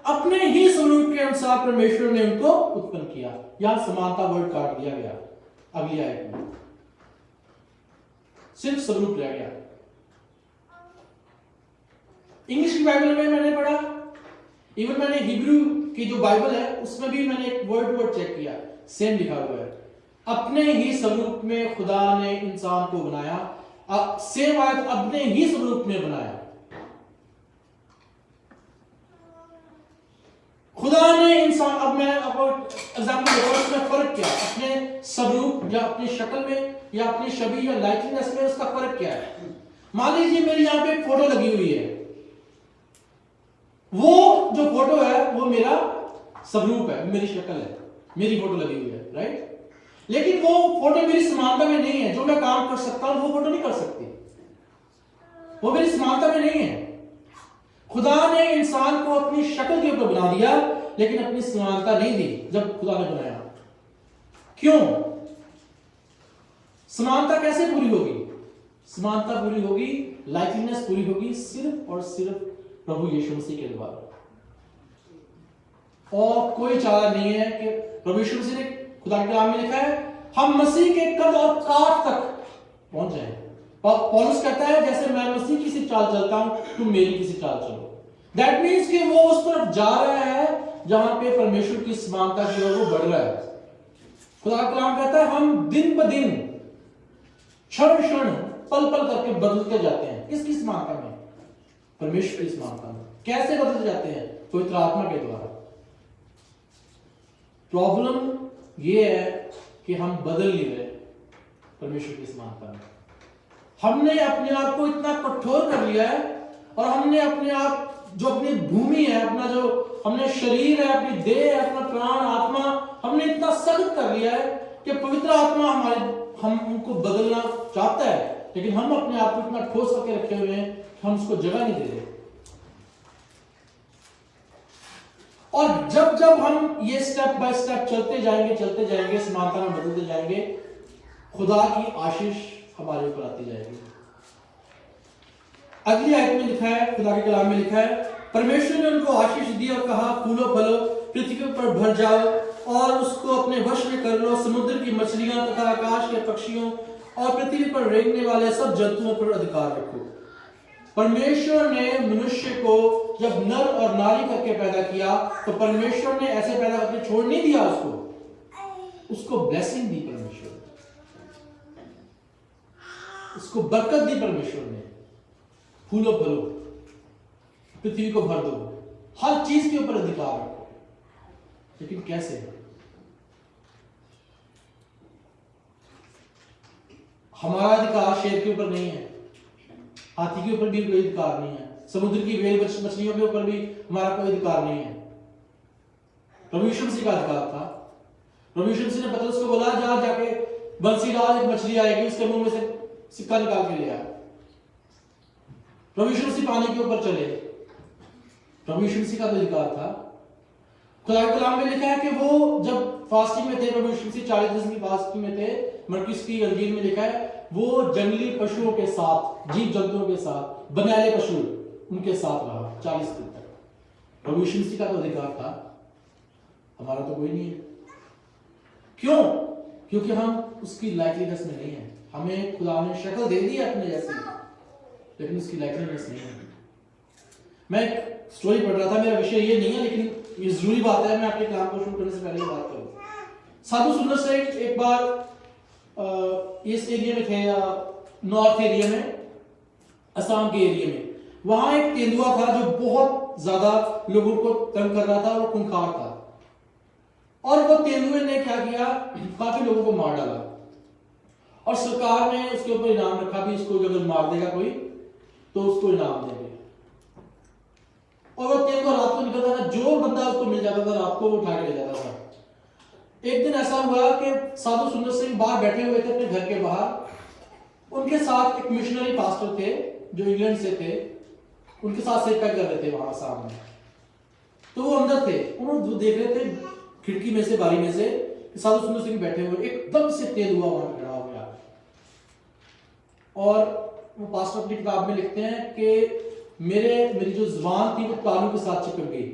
अपने ही स्वरूप के अनुसार परमेश्वर ने उनको उत्पन्न किया। यहां समानता वर्ड काट दिया गया अगली आयत में, सिर्फ स्वरूप रह गया। इंग्लिश की बाइबल में मैंने पढ़ा, इवन मैंने हिब्रू की जो बाइबल है उसमें भी मैंने एक वर्ड चेक किया, सेम लिखा हुआ है, अपने ही स्वरूप में खुदा ने इंसान को बनाया। सेम आयत, अपने ही स्वरूप में बनाया। खुदा ने इंसान, अब मैं आपको एग्जांपल देता हूं, इसमें फर्क क्या है अपने स्वरूप या अपनी शक्ल में या अपनी छवि या लाइटलीनेस में, उसका फर्क क्या है? मान लीजिए मेरी यहां पे एक फोटो लगी हुई है, वो जो फोटो है वो मेरा स्वरूप है, मेरी शक्ल है, मेरी फोटो लगी हुई है, राइट? लेकिन वो फोटो मेरी समानता में नहीं है। जो मैं काम कर सकता हूं वो फोटो नहीं कर सकती, वो मेरी समानता में नहीं है। खुदा ने इंसान को अपनी शक्ल के ऊपर बना दिया, लेकिन अपनी समानता नहीं दी जब खुदा ने बनाया। क्यों? समानता कैसे पूरी होगी? समानता पूरी होगी, लाइटलीनेस पूरी होगी सिर्फ और सिर्फ प्रभु यीशु मसीह के द्वारा। और कोई चारा नहीं है कि प्रभु यीशु मसीह ने, खुदा के कलाम में लिखा है हम मसीह के कद और काठ तक पहुंच जाए। पौलुस कहता है जैसे मैं मसीह की सी चाल चलता हूं तुम मेरी किसी चाल चलो। दैट मीन्स कि वो उस तरफ जा रहा है जहां पे परमेश्वर की समानता की ओर वो बढ़ रहा है। खुदा का कलाम कहता है हम दिन ब दिन, क्षण क्षण, पल पल करके बदलते जाते हैं। किसकी समानता में? परमेश्वर की समानता में। कैसे बदलते जाते हैं? पवित्र आत्मा के द्वारा। प्रॉब्लम ये है कि हम बदल नहीं रहे परमेश्वर की समानता में। हमने अपने आप को इतना कठोर कर लिया है, और हमने अपने आप, जो अपनी भूमि है, अपना जो हमने शरीर है, अपनी देह है, अपना प्राण, आत्मा, हमने इतना सख्त कर लिया है कि पवित्र आत्मा हम उनको बदलना चाहता है, लेकिन हम अपने आप को इतना ठोस करके रखे हुए हैं कि हम उसको जगह नहीं दे रहे। और जब जब हम ये स्टेप बाय स्टेप चलते जाएंगे, समानता में बदलते जाएंगे, खुदा की आशीष हमारे ऊपर आती जाएगी। अगली आयत में लिखा है, खुदा के कलाम में लिखा है, परमेश्वर ने उनको आशीष दी और कहा फूलो फलो, पृथ्वी पर भर जाओ और उसको अपने वश में कर लो। समुद्र की मछलियां तथा आकाश के पक्षियों और पृथ्वी पर रेंगने वाले सब जंतुओं पर अधिकार रखो। परमेश्वर ने मनुष्य को जब नर और नारी करके पैदा किया तो परमेश्वर ने ऐसे पैदा करके छोड़ नहीं दिया उसको ब्लेसिंग दी परमेश्वर ने, उसको बरकत दी परमेश्वर ने। फूलो फलो, पृथ्वी को भर दो, हर चीज के ऊपर अधिकार रखो। लेकिन कैसे? हमारा अधिकार शेर के ऊपर नहीं है, हाथी के ऊपर भी कोई अधिकार नहीं है, समुद्र की व्हेल मछलियों के ऊपर भी हमारा कोई अधिकार नहीं है। प्रभु यीशु मसीह का अधिकार था। प्रभु यीशु मसीह ने पतरस को बोला जा जाके बंसी डाल, एक मछली आएगी, उसके मुंह में से सिक्का निकाल के ले आ। प्रभु यीशु मसीह पानी के ऊपर चले, प्रभु यीशु मसीह का अधिकार था। खुदा के कलाम में लिखा है कि वो जब फास्टिंग में थे, प्रभु यीशु मसीह 40 दिन की फास्टिंग में थे, मरकुस की इंजील में लिखा है वो जंगली पशुओं के साथ, जीव जंतुओं के साथ, बनैले पशु उनके साथ रहा 40 दिन तक। प्रभु यीशु मसीह का तो अधिकार था, हमारा तो कोई नहीं है। क्यों? क्योंकि हम उसकी लाइटलीनेस में नहीं है। हमें खुदा ने शक्ल दे दी है अपने जैसी, लेकिन उसकी लाइटलीनेस नहीं है। मैं एक स्टोरी पढ़ रहा था, मेरा विषय ये नहीं है, लेकिन ये जरूरी बात है, मैं आपके कलाम को शुरू करने से पहले ये बात करूं। साधु सुंदर से एक बार इस एरिया में थे, नॉर्थ एरिया में, असम के एरिया में, वहां एक तेंदुआ था जो बहुत ज्यादा लोगों को तंग कर रहा था और खूंखार था। और वो तेंदुए ने क्या किया, काफी लोगों को मार डाला और सरकार ने उसके ऊपर इनाम रखा भी, इसको अगर मार देगा कोई तो उसको इनाम देंगे। और वो तेंदुआ रात को निकलता था, जो बंदा उसको मिल जाता था रात को वो उठा के ले जाता था। एक दिन ऐसा हुआ कि साधु सुंदर सिंह बाहर बैठे हुए थे अपने घर के बाहर, उनके साथ एक मिशनरी पास्टर थे जो इंग्लैंड से थे, उनके साथ सेट कर रहे थे वहां सामने। तो वो अंदर थे, उन्होंने देख रहे थे खिड़की में से, बारी में से, साधु सुंदर सिंह बैठे हुए, एकदम से तेंदुआ वहां खड़ा हो गया। और वो पास्टर अपनी किताब में लिखते हैं कि मेरी जो जुबान थी वो तालू के साथ चिपक गई,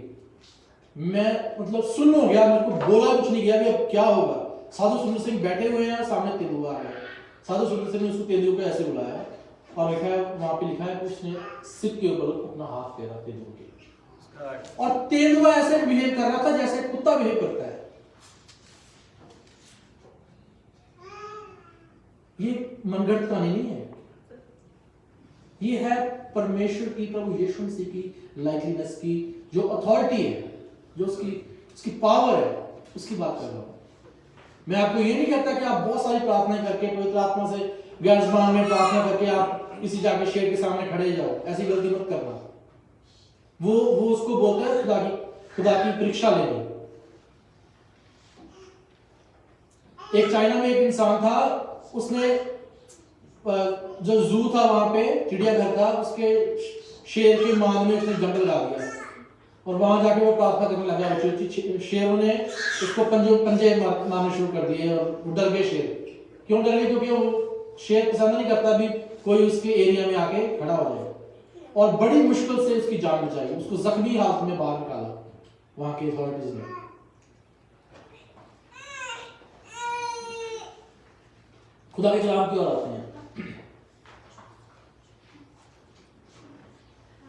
मैं मतलब सुन्न हो गया, मेरे को बोला कुछ नहीं गया भी अब क्या होगा। साधु सुंदर सिंह बैठे हुए हैं, सामने तेंदुआ है। साधु सुंदर सिंह ने उसको तेंदुए को ऐसे बुलाया और लिखा है, वहां पे लिखा है कि उसने सिर के ऊपर अपना हाथ फेरा तेंदुए के, और तेंदुआ ऐसे बिहेव कर रहा था जैसे कुत्ता बिहेव करता है। ये मनगढ़ंत कहानी नहीं है, ये है परमेश्वर की, प्रभु यीशु मसीह की लाइकलीनेस की जो अथॉरिटी है, जो उसकी पावर है, उसकी बात कर रहा हूं। मैं आपको ये नहीं कहता कि आप बहुत सारी प्रार्थनाएं करके, पवित्र आत्मा से गैर ज़बान में प्रार्थना करके आप किसी जाके शेर के सामने खड़े जाओ, ऐसी गलती मत करना। वो उसको बोलता है खुदा की परीक्षा लेनी। एक चाइना में एक इंसान था, उसने जो जू था वहां पे, चिड़ियाघर था, उसके शेर के मान में उसने जंगल लगा दिया और वहां जाके वो प्रार्थना करने लगा। शेरों ने उसको पंजे मारने शुरू कर दिए और वो डर गए शेर। क्यों डर गए? क्योंकि वो शेर पसंद नहीं करता भी कोई उसके एरिया में आके खड़ा हो जाए, और बड़ी मुश्किल से उसकी जान बचाई, उसको जख्मी हालत में बाहर निकाला वहां के अथॉरिटीज ने। खुदा के कलाम की ओर आते हैं।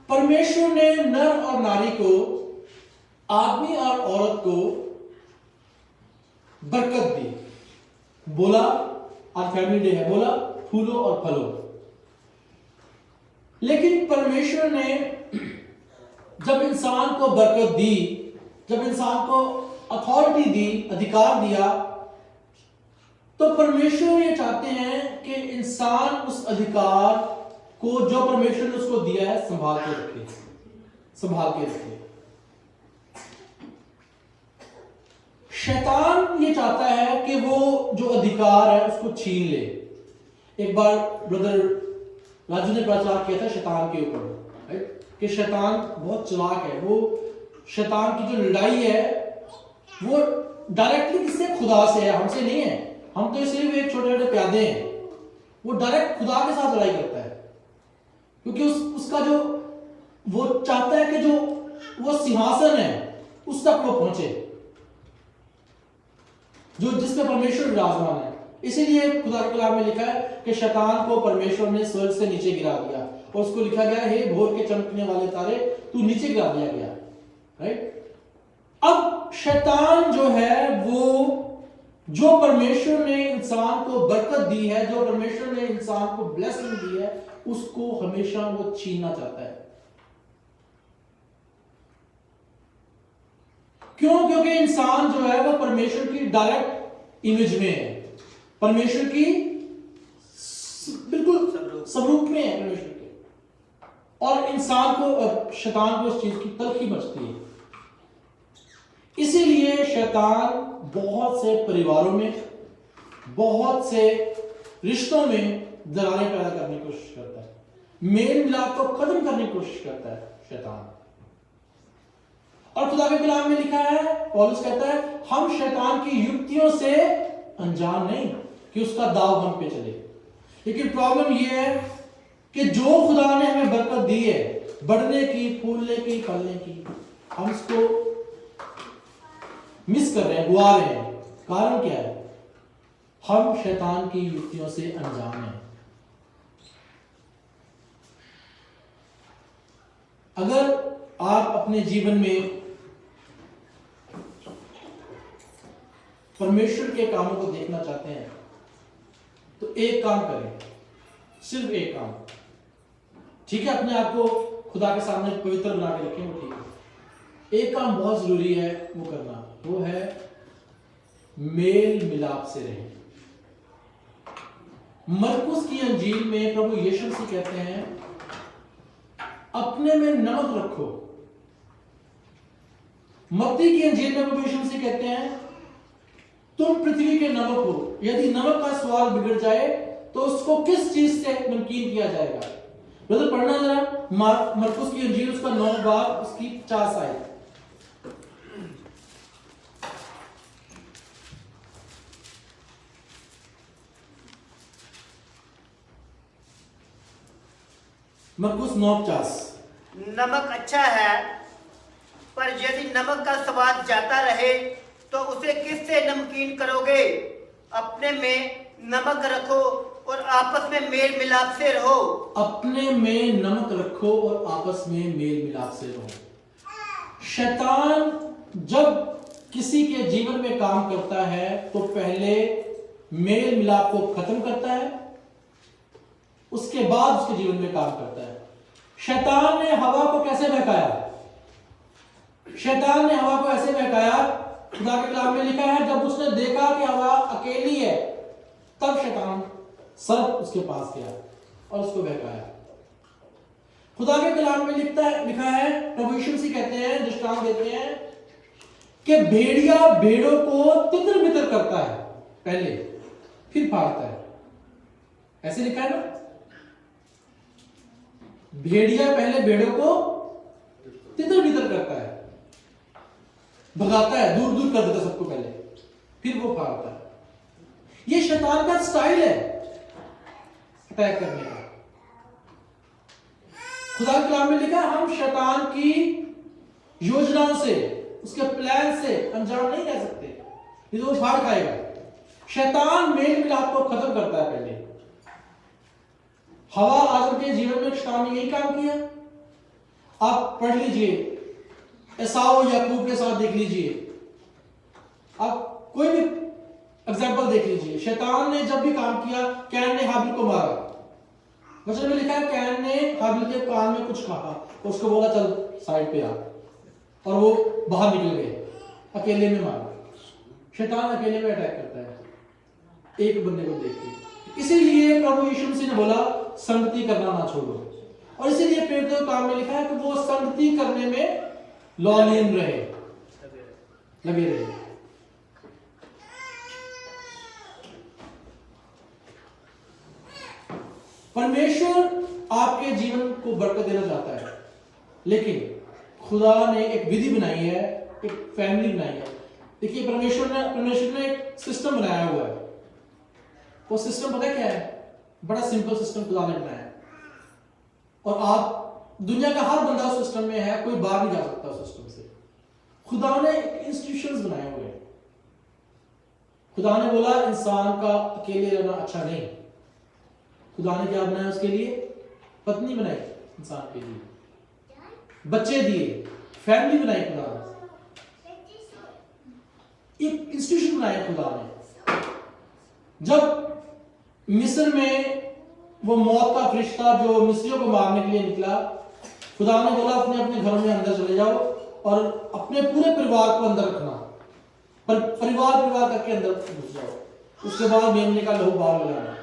परमेश्वर ने नर और नारी को, आदमी और औरत को बरकत दी। बोला, आज फैमिली डे है, बोला फूलो और फलो। लेकिन परमेश्वर ने जब इंसान को बरकत दी, जब इंसान को अथॉरिटी दी, अधिकार दिया, तो परमेश्वर ये चाहते हैं कि इंसान उस अधिकार को जो परमेश्वर ने उसको दिया है संभाल के रखे, संभाल के रखे। शैतान ये चाहता है कि वो जो अधिकार है उसको छीन ले। एक बार ब्रदर राजू ने प्रचार किया था शैतान के ऊपर, राइट, कि शैतान बहुत चालाक है। वो शैतान की जो लड़ाई है वो डायरेक्टली किससे? खुदा से है, हमसे नहीं है। हम तो सिर्फ एक छोटे छोटे प्यादे हैं। वो डायरेक्ट खुदा के साथ लड़ाई करता है, क्योंकि उसका जो वो चाहता है कि जो वो सिंहासन है उस तक वो पहुंचे, जो जिसमें परमेश्वर विराजमान है। इसीलिए खुदा के कलाम में लिखा है कि शैतान को परमेश्वर ने स्वर्ग से नीचे गिरा दिया, और उसको लिखा गया, हे भोर के चमकने वाले तारे, तू नीचे गिरा दिया गया, राइट। अब शैतान जो है, वो जो परमेश्वर ने इंसान को बरकत दी है, जो परमेश्वर ने इंसान को ब्लेसिंग दी है, उसको हमेशा वो छीनना चाहता है। क्यों? क्योंकि इंसान जो है वो परमेश्वर की डायरेक्ट इमेज में है, परमेश्वर की बिल्कुल स्वरूप में है परमेश्वर के, और इंसान को, शैतान को इस चीज की तलखी बचती है। इसीलिए शैतान बहुत से परिवारों में, बहुत से रिश्तों में दरारें पैदा करने की कोशिश करता है, मेल मिलाप को खत्म करने की कोशिश करता है शैतान। और खुदा के कलाम में लिखा है, पौलुस कहता है, हम शैतान की युक्तियों से अनजान नहीं कि उसका दाव हम पे चले। लेकिन प्रॉब्लम यह है कि जो खुदा ने हमें बरकत दी है, बढ़ने की, फूलने की, फलने की, हम इसको मिस कर रहे हैं, गुआ रहे हैं। कारण क्या है? हम शैतान की युक्तियों से अनजान हैं। अगर आप अपने जीवन में परमेश्वर के कामों को देखना चाहते हैं तो एक काम करें, सिर्फ एक काम। ठीक है, अपने आप को खुदा के सामने पवित्र बना के रखें, वो ठीक है। एक काम बहुत जरूरी है वो करना, वो है मेल मिलाप से रहें। मरकुस की अंजील में प्रभु यीशु मसीह कहते हैं अपने में नमक रखो। मत्ती की अंजील में प्रभु यीशु मसीह कहते हैं तुम पृथ्वी के नमक हो, यदि नमक का स्वाद बिगड़ जाए तो उसको किस चीज से नमकीन किया जाएगा। ब्रदर पढ़ना जरा मरकुस की अंजील उसका 9 बाब उसकी 4 आयत। मरकुस 9:50। नमक अच्छा है, पर यदि नमक का स्वाद जाता रहे तो उसे किससे नमकीन करोगे। अपने में नमक रखो और आपस में मेल मिलाप से रहो। अपने में नमक रखो और आपस में मेल मिलाप से रहो। शैतान जब किसी के जीवन में काम करता है तो पहले मेल मिलाप को खत्म करता है, उसके बाद उसके जीवन में काम करता है। शैतान ने हवा को कैसे बहकाया? शैतान ने हवा को ऐसे बहकाया, खुदा के कलाम में लिखा है जब उसने देखा कि हवा अकेली है तब शैतान सर्प उसके पास गया और उसको बहकाया। खुदा के कलाम में लिखा है, प्रभु यीशु मसीह कहते हैं, दृष्टांत देते हैं कि भेड़िया भेड़ों को तितर बितर करता है पहले, फिर फाड़ता है। ऐसे लिखा है ना, भेड़िया पहले भेड़ों को तितर बितर करता है, भगाता है, दूर दूर कर देता सबको पहले, फिर वो फाड़ता है। ये शैतान का स्टाइल है अटैक करने का। खुदा के कलाम में लिखा है हम शैतान की योजनाओं से, उसके प्लान से अनजान नहीं रह सकते, ये तो वो फाड़ खाएगा। शैतान मेल मिलाप को खत्म करता है पहले। हवा आदम के जीवन में शैतान ने यही काम किया। आप पढ़ लीजिए, एसाव याकूब के साथ देख लीजिए, आप कोई भी एग्जाम्पल देख लीजिए। शैतान ने जब भी काम किया, कैन ने हाबिल को मारा, वचन में लिखा है कैन ने हाबिल के कान में कुछ कहा, उसको बोला चल साइड पे आ, और वो बाहर निकल गए, अकेले में मारा। शैतान अकेले में अटैक करता है एक बंदे को देख के। इसीलिए प्रभु यीशु मसीह ने बोला संगति करना ना छोड़ो, और इसीलिए प्रेरितों के काम में लिखा है कि वो संगति करने में लौलीन रहे, लगे रहे। परमेश्वर आपके जीवन को बरकत देना चाहता है, लेकिन खुदा ने एक विधि बनाई है, एक फैमिली बनाई है। देखिए परमेश्वर ने एक सिस्टम बनाया हुआ है। वो सिस्टम पता क्या है? बड़ा सिंपल सिस्टम खुदा ने बनाया है, और आप दुनिया का हर बंदा उस सिस्टम में है, कोई बाहर नहीं जा सकता उस सिस्टम से। खुदा ने इंस्टीट्यूशंस बनाए हुए हैं। खुदा ने बोला इंसान का अकेले रहना अच्छा नहीं। खुदा ने क्या बनाया उसके लिए? पत्नी बनाई इंसान के लिए, बच्चे दिए, फैमिली बनाई खुदा ने, एक इंस्टीट्यूशन बनाया खुदा ने। जब मिस्र में वो मौत का फरिश्ता जो मिस्रियों को मारने के लिए निकला, खुदा ने बोला अपने अपने घरों में अंदर चले जाओ और अपने पूरे परिवार को अंदर रखना, पर परिवार करके अंदर घुस जाओ, उसके बाद मेमने का लहू बाहर लगाना।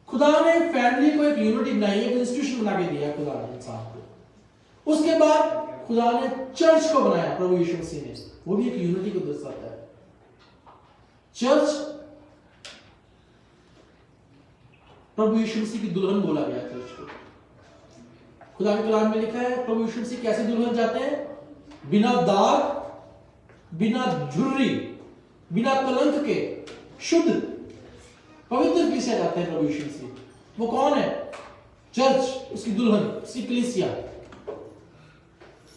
खुदा ने फैमिली को एक यूनिटी बनाई, एक इंस्टीट्यूशन बना के दिया खुदा ने इंसान को। उसके बाद खुदा ने चर्च को बनाया, प्रभु यीशु मसीह ने, वो भी एक यूनिटी को दर्शाता है। चर्च प्रभु यीशु मसीह की दुल्हन बोला गया चर्च को। खुदा के कलाम में लिखा है प्रभु यीशु मसीह कैसे दुल्हन जाते हैं? बिना दाग, बिना झुर्री, बिना कलंक के, शुद्ध पवित्र कलीसिया जाते हैं प्रभु यीशु मसीह। वो कौन है? चर्च, उसकी दुल्हन, उसकी कलीसिया।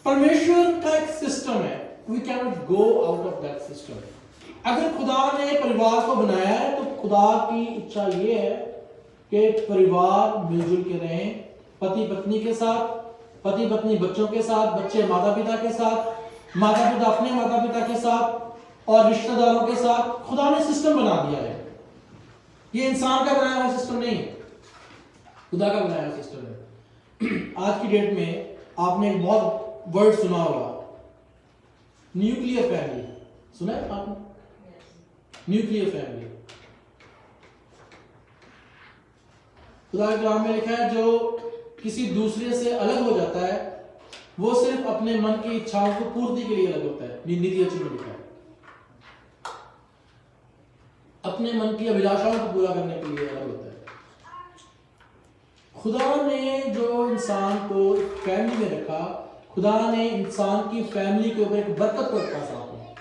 परमेश्वर का एक सिस्टम है, we can not go out of that system. अगर खुदा ने परिवार को बनाया है तो खुदा की इच्छा ये है कि परिवार मिलजुल के रहें, पति पत्नी के साथ, पति पत्नी बच्चों के साथ, बच्चे माता पिता के साथ, माता पिता अपने माता पिता के साथ, और रिश्तेदारों के साथ खुदा ने सिस्टम बना दिया है। ये इंसान का बनाया हुआ सिस्टम नहीं है, खुदा का बनाया हुआ सिस्टम है। आज की डेट में आपने एक बहुत वर्ड सुना होगा, न्यूक्लियर फैमिली। सुना है आपने? Nuclear family. खुदा के कलाम में लिखा है जो किसी दूसरे से अलग हो जाता है वो सिर्फ अपने मन की इच्छाओं को पूर्ति के लिए अलग होता है। नीति अच्छी में लिखा है, अपने मन की अभिलाषाओं को पूरा करने के लिए अलग होता है। खुदा ने जो इंसान को फैमिली में रखा, खुदा ने इंसान की फैमिली के ऊपर एक बरकत को रखा साथ में।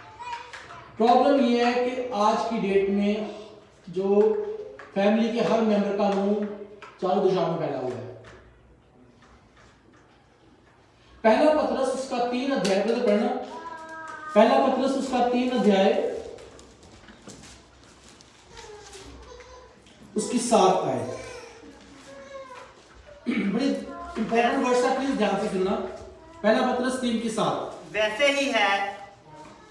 प्रॉब्लम यह है कि आज की डेट में जो फैमिली के हर मेंबर का मुंह चारों दिशाओं में फैला हुआ है। पहला पतरस उसका 3 अध्याय पर पढ़ना, पहला पतरस उसका 3 अध्याय उसकी 7 आयत, बड़ी इंपॉर्टेंट वर्ड्स है, प्लीज ध्यान से सुनना। पहला पतरस 3 की 7। वैसे ही है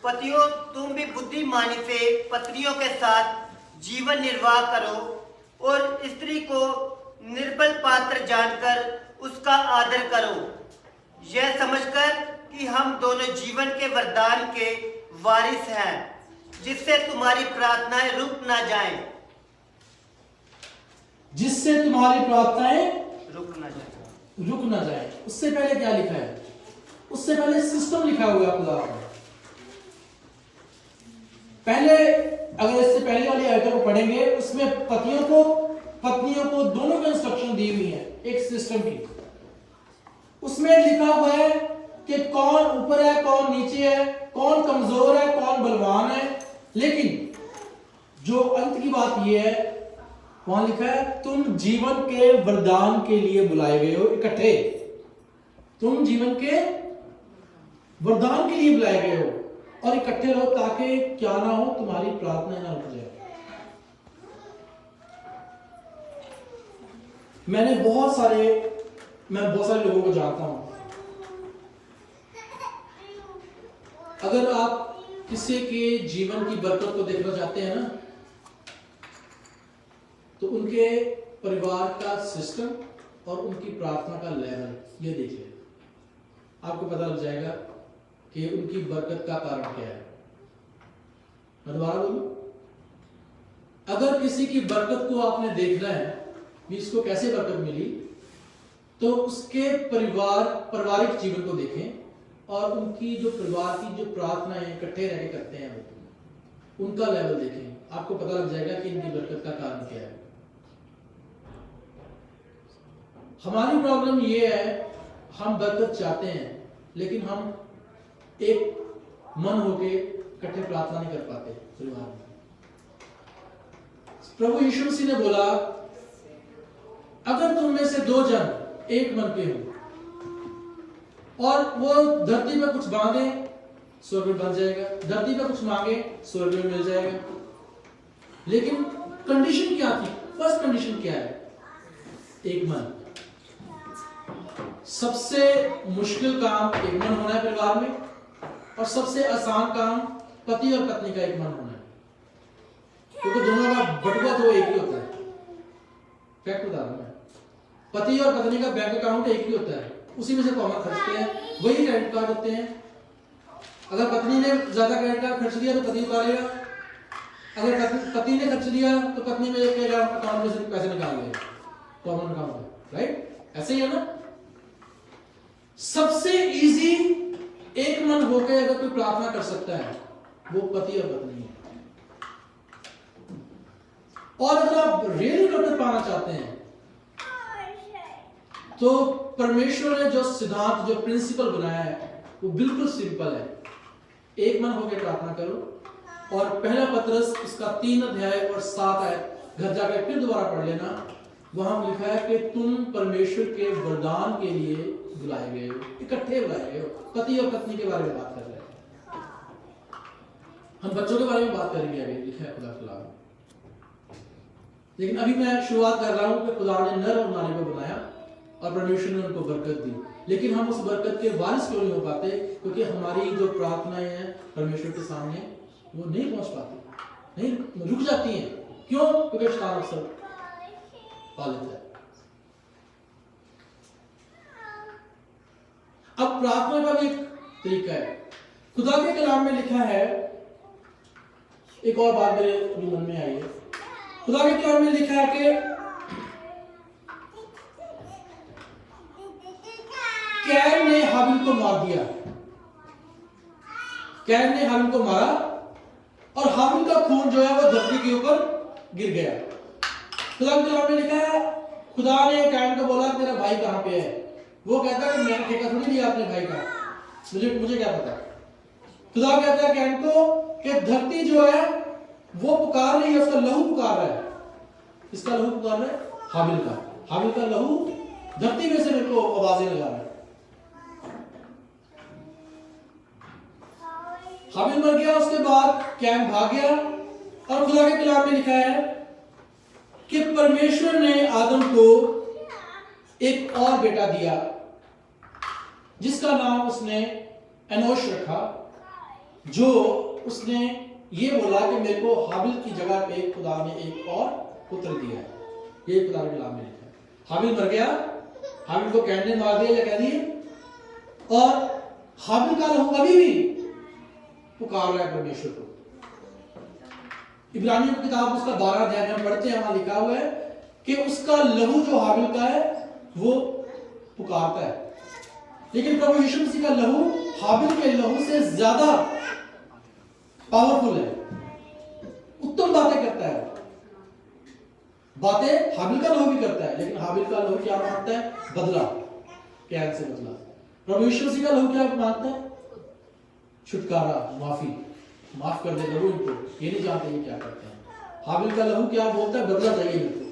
पतियों, तुम भी बुद्धिमानी से पत्नियों के साथ जीवन निर्वाह करो और स्त्री को निर्बल पात्र जानकर उसका आदर करो, यह समझकर कि हम दोनों जीवन के वरदान के वारिस हैं, जिससे तुम्हारी प्रार्थनाएं रुक ना जाएं। जिससे तुम्हारी प्रार्थनाएं रुक ना जाए। उससे पहले क्या लिखा है? उससे पहले सिस्टम लिखा हुआ है खुदा का। पहले अगर इससे पहले वाली आयतों को पढ़ेंगे, उसमें पत्नियों को दोनों को इंस्ट्रक्शन दी हुई है एक सिस्टम की। उसमें लिखा हुआ है कि कौन ऊपर है, कौन नीचे है, कौन कमजोर है, कौन बलवान है। लेकिन जो अंत की बात यह है, वहां लिखा है तुम जीवन के वरदान के लिए बुलाए गए हो इकट्ठे। तुम जीवन के वरदान के लिए बुलाए गए हो और इकट्ठे रहो, ताकि क्या ना हो, तुम्हारी प्रार्थना ना रुक जाए। मैं बहुत सारे लोगों को जानता हूं। अगर आप किसी के जीवन की बरकत को देखना चाहते हैं ना, तो उनके परिवार का सिस्टम और उनकी प्रार्थना का लेवल ये देखिए, आपको पता लग जाएगा कि उनकी बरकत का कारण क्या है। मैं दोबारा बोलूं, अगर किसी की बरकत को आपने देखना है भी इसको कैसे बरकत मिली, तो उसके पारिवारिक जीवन को देखें और उनकी जो परिवार की जो प्रार्थनाएं इकट्ठे रह के करते हैं उनका लेवल देखें। आपको पता लग जाएगा कि इनकी बरकत का कारण क्या है। हमारी प्रॉब्लम ये है, हम बरकत चाहते हैं लेकिन हम एक मन होके इकट्ठे प्रार्थना नहीं कर पाते परिवार में। प्रभु यीशु मसीह ने बोला, अगर तुम में से 2 जन एक मन के हो और वो धरती पे कुछ बांधे स्वर्ग में बन जाएगा, धरती पे कुछ मांगे स्वर्ग में मिल जाएगा। लेकिन कंडीशन क्या थी? फर्स्ट कंडीशन क्या है? एक मन। सबसे मुश्किल काम एक मन होना है परिवार में, और सबसे आसान काम पति और पत्नी का एक मन होना है, क्योंकि दोनों का बटुआ तो एक ही होता है। फैक्ट बता रहा हूं मैं, पति और पत्नी का बैंक अकाउंट एक ही होता है, उसी में से कॉमन खर्चते हैं, वही क्रेडिट कार्ड होते हैं। अगर पत्नी ने ज्यादा क्रेडिट कार्ड खर्च दिया तो पति उतारेगा, अगर पति ने खर्च दिया तो पत्नी में अकाउंट में से पैसे निकाल लेगा, कॉमन अकाउंट है, राइट? ऐसे ही है ना। सबसे इजी एक मन होकर अगर कोई प्रार्थना कर सकता है वो पति और पत्नी है। और अगर आप रियली बरकत पाना चाहते हैं तो परमेश्वर ने जो सिद्धांत, जो प्रिंसिपल बनाया है वो बिल्कुल सिंपल है। एक मन होकर प्रार्थना करो, और पहला पतरस उसका 3 अध्याय और 7 आयत घर जाकर फिर दोबारा पढ़ लेना। वहां लिखा है कि तुम परमेश्वर के वरदान के लिए बुलाए गए हो, इकट्ठे बुलाए गए हो। पति और पत्नी के बारे में बात कर रहे हैं, हम बच्चों के बारे में बात करेंगे अभी, लिखा है खुदा खुदा। लेकिन अभी मैं शुरुआत कर रहा हूं कि खुदा ने नर और नारी को बनाया और परमेश्वर ने उनको बरकत दी, लेकिन हम उस बरकत के वारिस क्यों नहीं हो पाते? क्योंकि हमारी जो प्रार्थनाएं हैं परमेश्वर के सामने वो नहीं पहुंच पाती, नहीं रुक जाती हैं। क्यों? क्योंकि शैतान अक्सर पा लेता है। अब प्रार्थना का भी एक तरीका है। खुदा के कलाम में लिखा है, एक और बात मेरे अभी मन में आई है। खुदा के कलाम में लिखा है कि कैन ने हाबिल को मार दिया, कैन ने हाबिल को मारा और हाबिल का खून जो है वो धरती के ऊपर गिर गया। खुदा के कलाम में लिखा है, खुदा ने कैन को बोला तेरा भाई कहां पे है? वो कहता है कि मैंने ठेका थोड़ी लिया अपने भाई का, मुझे क्या पता। खुदा कहता है कैन को कि धरती जो है वो पुकार रही है, उसका लहू पुकार रहा है। किसका लहू पुकार रहा है? हाबिल का। हाबिल का लहू धरती में से मेरे को आवाजें लगा रहा है। हाबिल मर गया, उसके बाद कैन भाग गया और खुदा के कलाम में लिखा है कि परमेश्वर ने आदम को एक और बेटा दिया जिसका नाम उसने एनोश रखा, जो उसने ये बोला कि मेरे को हाबिल की जगह पे खुदा ने एक और पुत्र दिया है। ये खुदा के कलाम में लिखा है। हाबिल मर गया, हाबिल को कैन ने मार दिया या कह दिए, और हाबिल का लहू अभी भी पुकार रहा है परमेश्वर को। इब्रानियों की किताब उसका 12 अध्याय में पढ़ते हैं, वहां लिखा हुआ है कि उसका लहू जो हाबिल का है वो पुकारता है। लेकिन प्रभु यीशु मसीह का लहू हाबिल के लहू से ज्यादा पावरफुल है, उत्तम बातें करता है। बातें हाबिल का लहू भी करता है, लेकिन हाबिल का लहू क्या मांगता है? बदला, कैन से बदला। प्रभु यीशु मसीह का लहू क्या मांगता है? छुटकारा, माफी, माफ कर दे प्रभु इनको, ये नहीं जानते ये क्या करते हैं। हाबिल का लहू क्या बोलता है? बदला चाहिए इनको।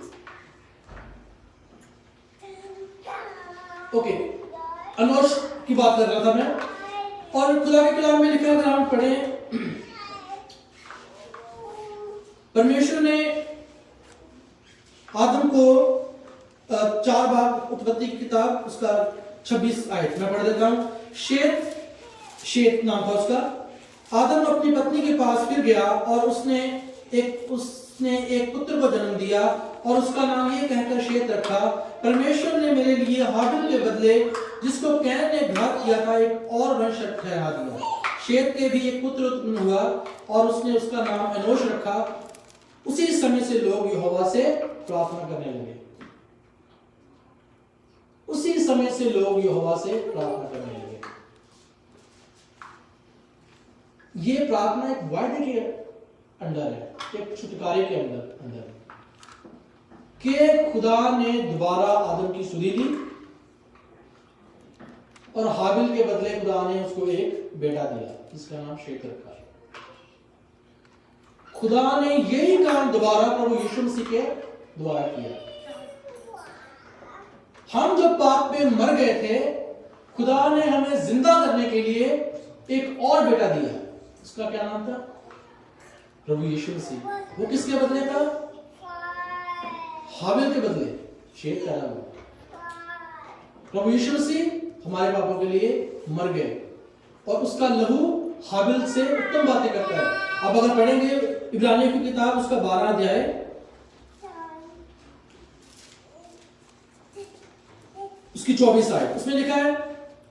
ओके, एनोश की बात कर रहा था मैं, और खुदा के कलाम में लिखा है, अगर हम पढ़ें, परमेश्वर ने आदम को 4 भाग, उत्पत्ति की किताब उसका 26 आयत मैं पढ़ देता हूं। शेत नाम था उसका। आदम अपनी पत्नी के पास फिर गया और उसने एक पुत्र को जन्म दिया और उसका नाम ये कहकर शेत रखा, परमेश्वर ने मेरे लिए हाबिल के बदले जिसको कैन ने घात किया था एक और वंश ठहरा दिया। शेत के भी एक पुत्र उत्पन्न हुआ और उसने उसका नाम एनोश रखा। उसी समय से लोग यहोवा से प्रार्थना करने लगे। उसी समय से लोग यहोवा से प्रार्थना करने लगे। ये प्रार्थना एक वायदे के अंदर है, एक छुटकारे के अंदर है कि खुदा ने दोबारा आदम की सुधि दी और हाबिल के बदले खुदा ने उसको एक बेटा दिया जिसका नाम शेत रखा। खुदा ने यही काम दोबारा प्रभु यीशु मसीह के द्वारा किया। हम जब पाप में मर गए थे, खुदा ने हमें जिंदा करने के लिए एक और बेटा दिया। उसका क्या नाम था? प्रभु यीशु मसीह। वो किसके बदले था? हाबिल के बदले शेत पैदा हुआ। प्रभु यीशु मसीह हमारे पापों के लिए मर गए और उसका लहू हाबिल से उत्तम बातें करता है। अब अगर पढ़ेंगे इब्रानियों की किताब उसका 12 अध्याय उसकी 24 आयत, उसमें लिखा है,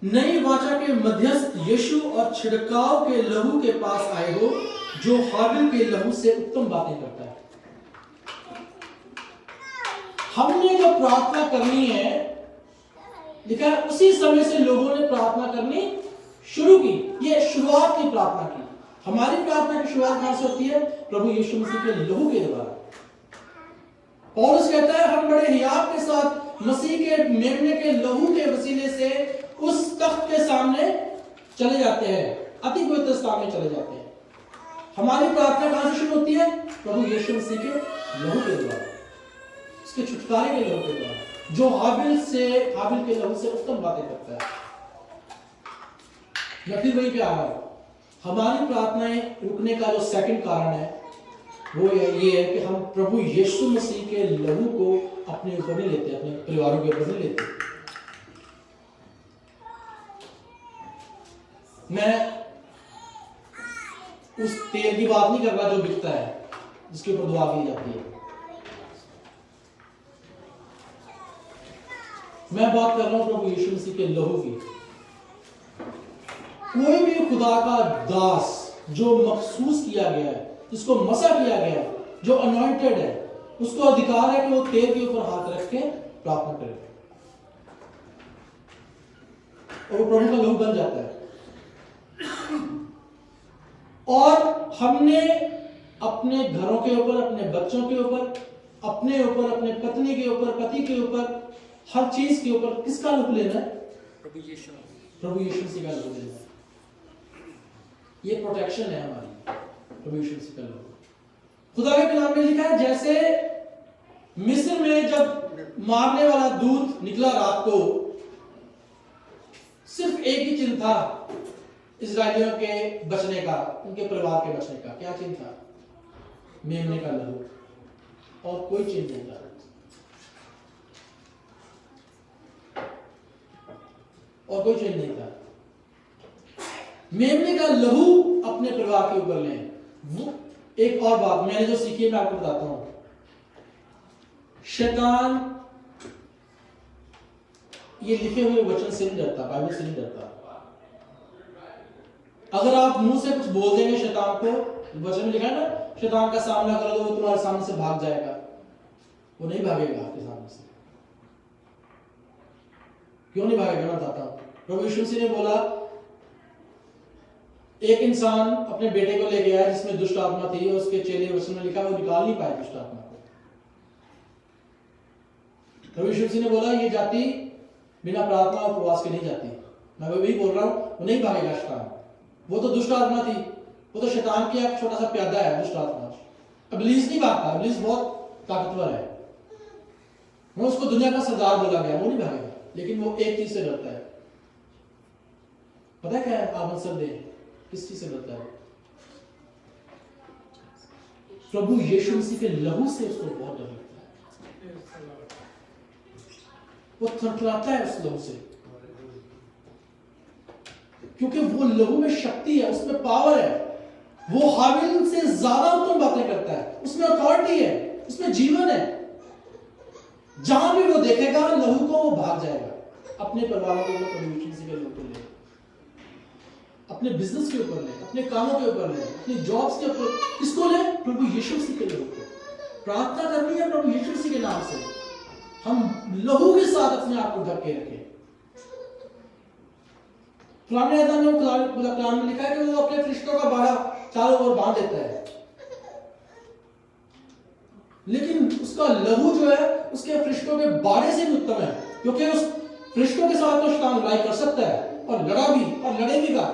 नई वाचा के मध्यस्थ यीशु और छिड़काव के लहू के पास आए हो जो हाबिल के लहू से उत्तम बातें करता है। हमने जो प्रार्थना करनी है, लिखा है उसी समय से लोगों ने प्रार्थना करनी शुरू की। ये शुरुआत की प्रार्थना की। हमारी प्रार्थना की शुरुआत कहां से होती है? प्रभु यीशु मसीह के लहू के द्वारा। पौलुस कहता है हम बड़े हियाव के साथ मसीह के मेमने के लहू के वसीले से उस तख्त के सामने चले जाते हैं, अति पवित्र स्थान में चले जाते हैं। हमारी प्रार्थना कहां से शुरू होती है? प्रभु यीशु मसीह के लहू के द्वारा, इसके छुटकारे के लहू के द्वारा, जो हाबिल के लहू से उत्तम बातें करता है। मैं फिर वहीं पे आ रहा हूं। हमारी प्रार्थनाएं रुकने का जो सेकंड कारण है वो ये है कि हम प्रभु यीशु मसीह के लहू को अपने ऊपर नहीं लेते, अपने परिवारों के ऊपर नहीं लेते। मैं उस तेल की बात नहीं कर रहा जो बिकता है, जिसके ऊपर दुआ की जाती है। मैं बात कर रहा हूं प्रभु यीशु मसीह के लहू की। कोई भी खुदा का दास जो मखसूस किया गया है, जिसको मसा किया गया है, जो अनॉइंटेड है, उसको अधिकार है कि वो तेल के ऊपर हाथ रख के प्रार्थना करे और वो प्रभु का लहू बन जाता है। और हमने अपने घरों के ऊपर, अपने बच्चों के ऊपर, अपने ऊपर, अपने पत्नी के ऊपर, पति के ऊपर, हर चीज के ऊपर किसका लहू लेना है? प्रभु यीशु मसीह का लहू लेना है। ये प्रोटेक्शन है हमारी, प्रभु यीशु मसीह का लहू। खुदा के कलाम में लिखा है जैसे मिस्र में जब मारने वाला दूत निकला रात को, सिर्फ एक ही चिन्ह था इजरायलियों के बचने का, उनके परिवार के बचने का। क्या चिन्ह था? मेमने का लहू, और कोई चिन्ह नहीं था। और कोई चिन्ह नहीं था। मेमने का लहू अपने परिवार के ऊपर लें। वो एक और बात मैंने जो सीखी है मैं आपको बताता हूं। शैतान ये लिखे हुए वचन से नहीं डरता, बाइबल से नहीं डरता। अगर आप मुंह से कुछ बोल देंगे शैतान को, वचन में लिखा है ना, शैतान का सामना करो तो वो तुम्हारे सामने से भाग जाएगा। वो नहीं भागेगा आपके सामने से। क्यों नहीं भागेगा? मैं बताता हूं। प्रभु यीशु मसीह ने बोला, एक इंसान अपने बेटे को लेके आया जिसमें दुष्ट आत्मा थी, और उसके चेले वचन में लिखा वो निकाल नहीं पाए दुष्ट आत्मा को। प्रभु यीशु मसीह ने बोला ये जाति बिना प्रार्थना और उपवास के नहीं जाती। मैं वही बोल रहा हूं, वो नहीं भागेगा शैतान। वो तो दुष्ट आत्मा थी, वो तो शैतान की एक छोटा सा प्यादा है दुष्ट आत्मा। इब्लीस नहीं भागता, इब्लीस बहुत ताकतवर है। वो उसको दुनिया का सरदार बोला गया, वो नहीं भागेगा। लेकिन वो एक चीज से डरता है। पता है क्या है? आप आंसर दें, किस चीज से डरता है? प्रभु यीशु मसीह के लहू से उसको बहुत डर लगता है। वो थरथराता है उस लहू से, क्योंकि वो लहू में शक्ति है, उसमें पावर है। वो हाबिल से ज्यादा उत्तम बातें करता है, उसमें अथॉरिटी है, उसमें जीवन है। जहां भी वो देखेगा लहू को, वो भाग जाएगा। अपने परिवारों के ऊपर प्रभु यीशु मसीह के लहू को ले, अपने बिजनेस के ऊपर ले, अपने कामों के ऊपर ले, अपनी जॉब्स के ऊपर। किसको ले? प्रभु यीशु मसीह के लहू को। प्रार्थना करनी है प्रभु यीशु मसीह के नाम से। हम लहू के साथ अपने आप को ढक के रखें। पुराने नियम में कलाम में लिखा है कि वो अपने फरिश्तों का बाड़ा चारों ओर बांध देता है। लेकिन उसका लहू जो है उसके फरिश्तों के बाड़े से भी उत्तम है, क्योंकि उस फरिश्तों के साथ तो शैतान लड़ाई कर सकता है, और लड़ा भी, और लड़ेगा।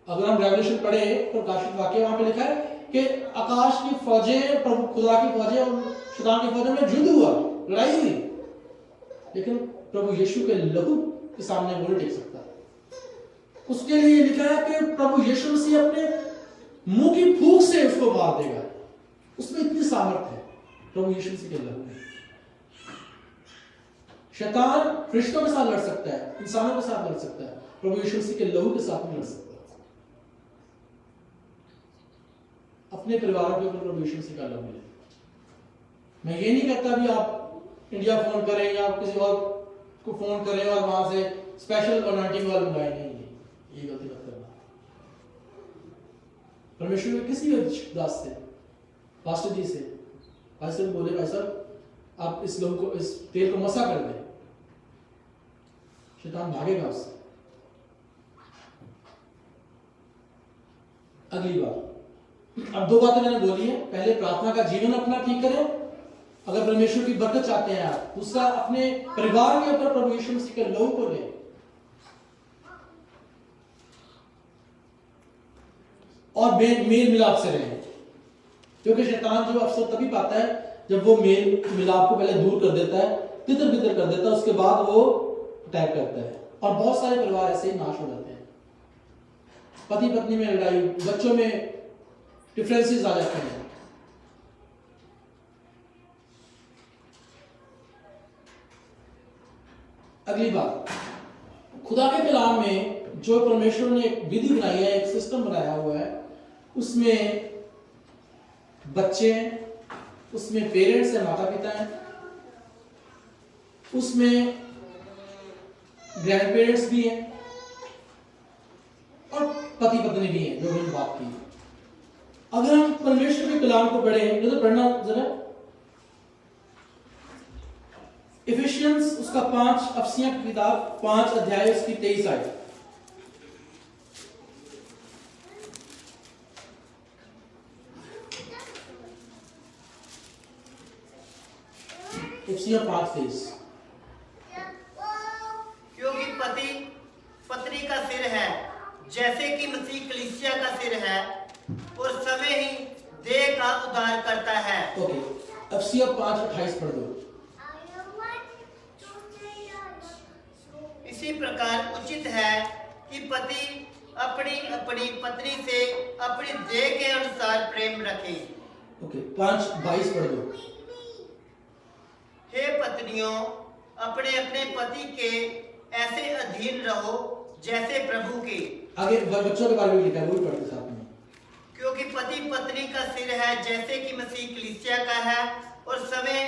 अगर हम रेवलेशन पढ़े, प्रकाशित वाक्य, वहां पे लिखा है कि आकाश की फौजें, प्रभु खुदा की फौजें और शैतान की फौजें में युद्ध हुआ, लड़ाई हुई। लेकिन प्रभु यीशु के लहू के सामने वो नहीं टिक सकता। उसके लिए लिखा है कि प्रभु यीशु मसीह अपने मुंह की फूंक से उसको मार देगा। उसमें इतनी सामर्थ्य है प्रभु यीशु मसीह के लहू में। शैतान फरिश्तों के साथ लड़ सकता है, इंसानों के साथ लड़ सकता है, प्रभु यीशु मसीह के लहू के साथ नहीं लड़ सकता। अपने परिवारों के ऊपर प्रभु यीशु मसीह का लहू ले। मैं ये नहीं कहता भी आप इंडिया फोन करें या किसी और को फोन करें और वहां से स्पेशल अनॉइंटिंग वाला मंगाए, नहीं, ये गलती मत करना। परमेश्वर ने किसी दास से, पास्टर जी से, पास्टर बोले भाई साहब आप इस लहू को, इस तेल को मसा कर दें, शैतान भागेगा उससे। अगली बात, अब दो बातें मैंने बोली है। पहले प्रार्थना का जीवन अपना ठीक करें अगर परमेश्वर की बरकत चाहते हैं आप। दूसरा, अपने परिवार के ऊपर प्रभु यीशु मसीह के लहू को लें। और मेल मिलाप से रहें, क्योंकि शैतान जो अवसर तभी पाता है जब वो मेल मिलाप को पहले दूर कर देता है, तितर बितर कर देता है, उसके बाद वो अटैक करता है। और बहुत सारे परिवार ऐसे ही नाश हो जाते हैं। पति पत्नी में लड़ाई, बच्चों में डिफरेंसेस आ जाते हैं। अगली बात, खुदा के कलाम में जो परमेश्वर ने एक विधि बनाई है, एक सिस्टम बनाया हुआ है, उसमें बच्चे हैं, उसमें पेरेंट्स हैं, माता पिता हैं, उसमें ग्रैंड पेरेंट्स भी हैं और पति पत्नी भी हैं, जो मैंने बात की। अगर हम परमेश्वर के कलाम को पढ़ें, तो पढ़ना जरा इफिशियंस उसका 5, अफसियां की किताब 5 अध्याय उसकी 23 आयत। इफिसियंस 5:23। क्योंकि पति पत्नी का सिर है, जैसे कि मसीह कलीसिया का सिर है, और समय ही देह का उद्धार करता है। ओके, इफिसियंस 5:28 पढ़ दो। इसी प्रकार उचित है कि पति अपनी अपनी पत्नी से अपनी देह के अनुसार प्रेम रखे। ओके, 5:22 पढ़ दो। हे पत्नियों, अपने अपने पति के ऐसे अधीन रहो जैसे प्रभु के। आगे बच्चों के बारे में लिखा है, वही पढ़ते साथ में। क्योंकि पति पत्नी का सिर है, जैसे कि मसीह कलीसिया का है, और समय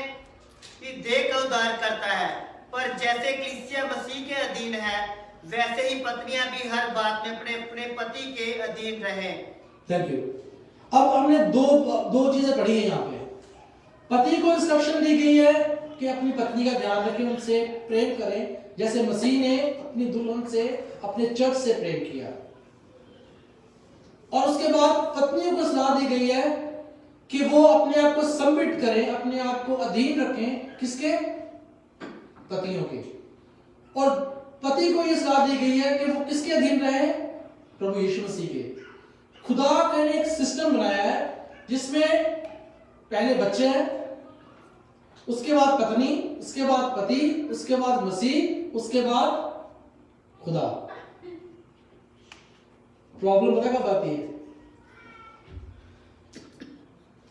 की देह का उद्धार करता है। पर जैसे कलीसिया मसीह के अधीन है, वैसे ही पत्नियां भी हर बात में अपने अपने पति के अधीन रहें। Thank you. अब हमने दो चीजें पढ़ी है यहाँ पे। पति को इंस्ट्रक्शन दी गई है कि अपनी पत्नी का ध्यान रखें, उनसे प्रेम करें, जैसे मसीह ने अपनी दुल्हन से, अपने चर्च से प्रेम किया। और उसके बाद पत्नियों को सलाह दी गई है कि वो अपने आप को सबमिट करें, अपने आप को अधीन रखें, किसके? पतियों के। और पति को यह सलाह दी गई है कि वो किसके अधीन रहे? प्रभु यीशु मसीह के। खुदा ने एक सिस्टम बनाया है जिसमें पहले बच्चे हैं, उसके बाद पत्नी, उसके बाद पति, उसके बाद मसीह, उसके बाद खुदा। प्रॉब्लम पता कब आती है?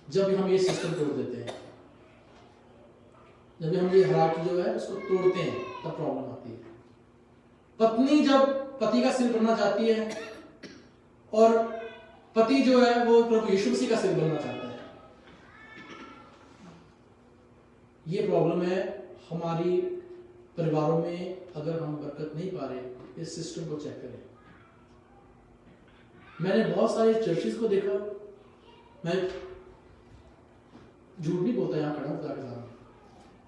जब हम ये सिस्टम तोड़ देते हैं, जब हम ये हायरार्की जो है उसको तोड़ते हैं, तब प्रॉब्लम आती है। पत्नी जब पति का सिर बनना चाहती है और पति जो है वो प्रभु यीशु मसीह का सिर बनना चाहता है, ये प्रॉब्लम है हमारी परिवारों में। अगर हम बरकत नहीं पा रहे, इस सिस्टम को चेक करें। मैंने बहुत सारे चर्चेस को देखा, मैं झूठ नहीं बोलता, यहाँ खड़ा खुदा के सामने,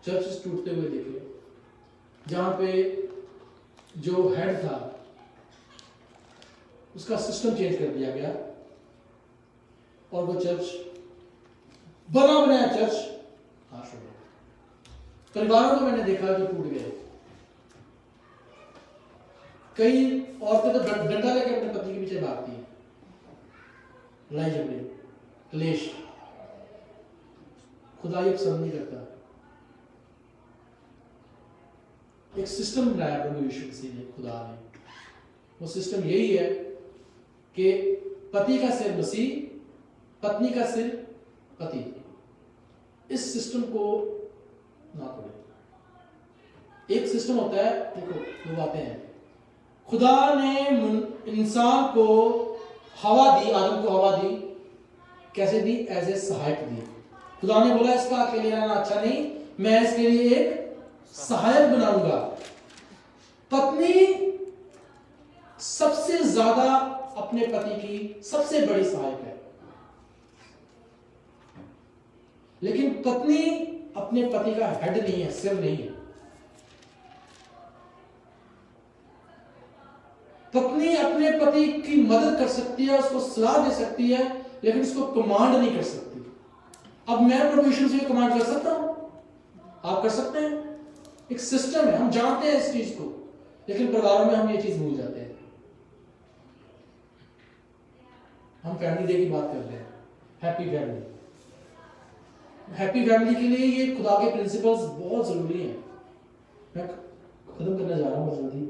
चर्चेस टूटते हुए देखे, जहां पे जो हेड था उसका सिस्टम चेंज कर दिया गया और वो चर्च बना बनाया चर्च नाश हो गया। परिवारों को मैंने देखा जो टूट गए। कई औरतें तो डंडा लेकर अपने पति के पीछे भागती हैं, लड़ाई झगड़े, क्लेश। खुदा ये पसंद नहीं करता। एक सिस्टम बनाया प्रभु यीशु मसीह ने, खुदा ने। वो सिस्टम यही है कि पति का सिर मसीह, पत्नी का सिर पति। इस सिस्टम को ना तोड़े। एक सिस्टम होता है, देखो दो बातें हैं। खुदा ने इंसान को हवा दी, आदम को हवा दी। कैसे दी? एज ए सहायक दी। खुदा ने बोला इसका अकेले रहना अच्छा नहीं, मैं इसके लिए एक सहायक बनाऊंगा। पत्नी सबसे ज्यादा अपने पति की सबसे बड़ी सहायक है, लेकिन पत्नी अपने पति का हेड नहीं है, सिर नहीं है। पत्नी अपने पति की मदद कर सकती है, उसको सलाह दे सकती है, लेकिन उसको कमांड नहीं कर सकती। अब मैं प्रभु यीशु से कमांड कर सकता हूं? आप कर सकते हैं? एक सिस्टम है, हम जानते हैं इस चीज को, लेकिन परिवारों में हम ये चीज भूल जाते हैं। हम फैमिली डे की बात कर रहे हैं, हैप्पी फैमिली। हैप्पी फैमिली के लिए ये खुदा के प्रिंसिपल्स बहुत जरूरी हैं। मैं खत्म करने जा रहा हूं जल्दी।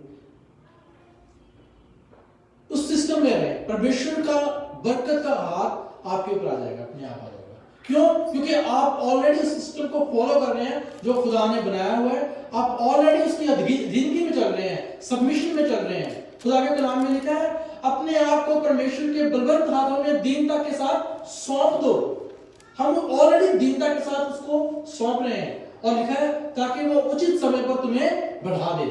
उस सिस्टम में रहे, परमेश्वर का बरकत का हाथ आपके ऊपर आ जाएगा, अपने आप आ जाएगा। क्यों? क्योंकि आप ऑलरेडी उस सिस्टम को फॉलो कर रहे हैं जो खुदा ने बनाया हुआ है। आप ऑलरेडी उसकी अधीनगी में चल रहे हैं, सबमिशन में चल रहे हैं। खुदा के कलाम में लिखा है अपने आप को परमेश्वर के बलवंत हाथों में दीनता के साथ सौंप दो। हम ऑलरेडी दीनता के साथ उसको सौंप रहे हैं, और लिखा है ताकि वो उचित समय पर तुम्हें बढ़ा दे।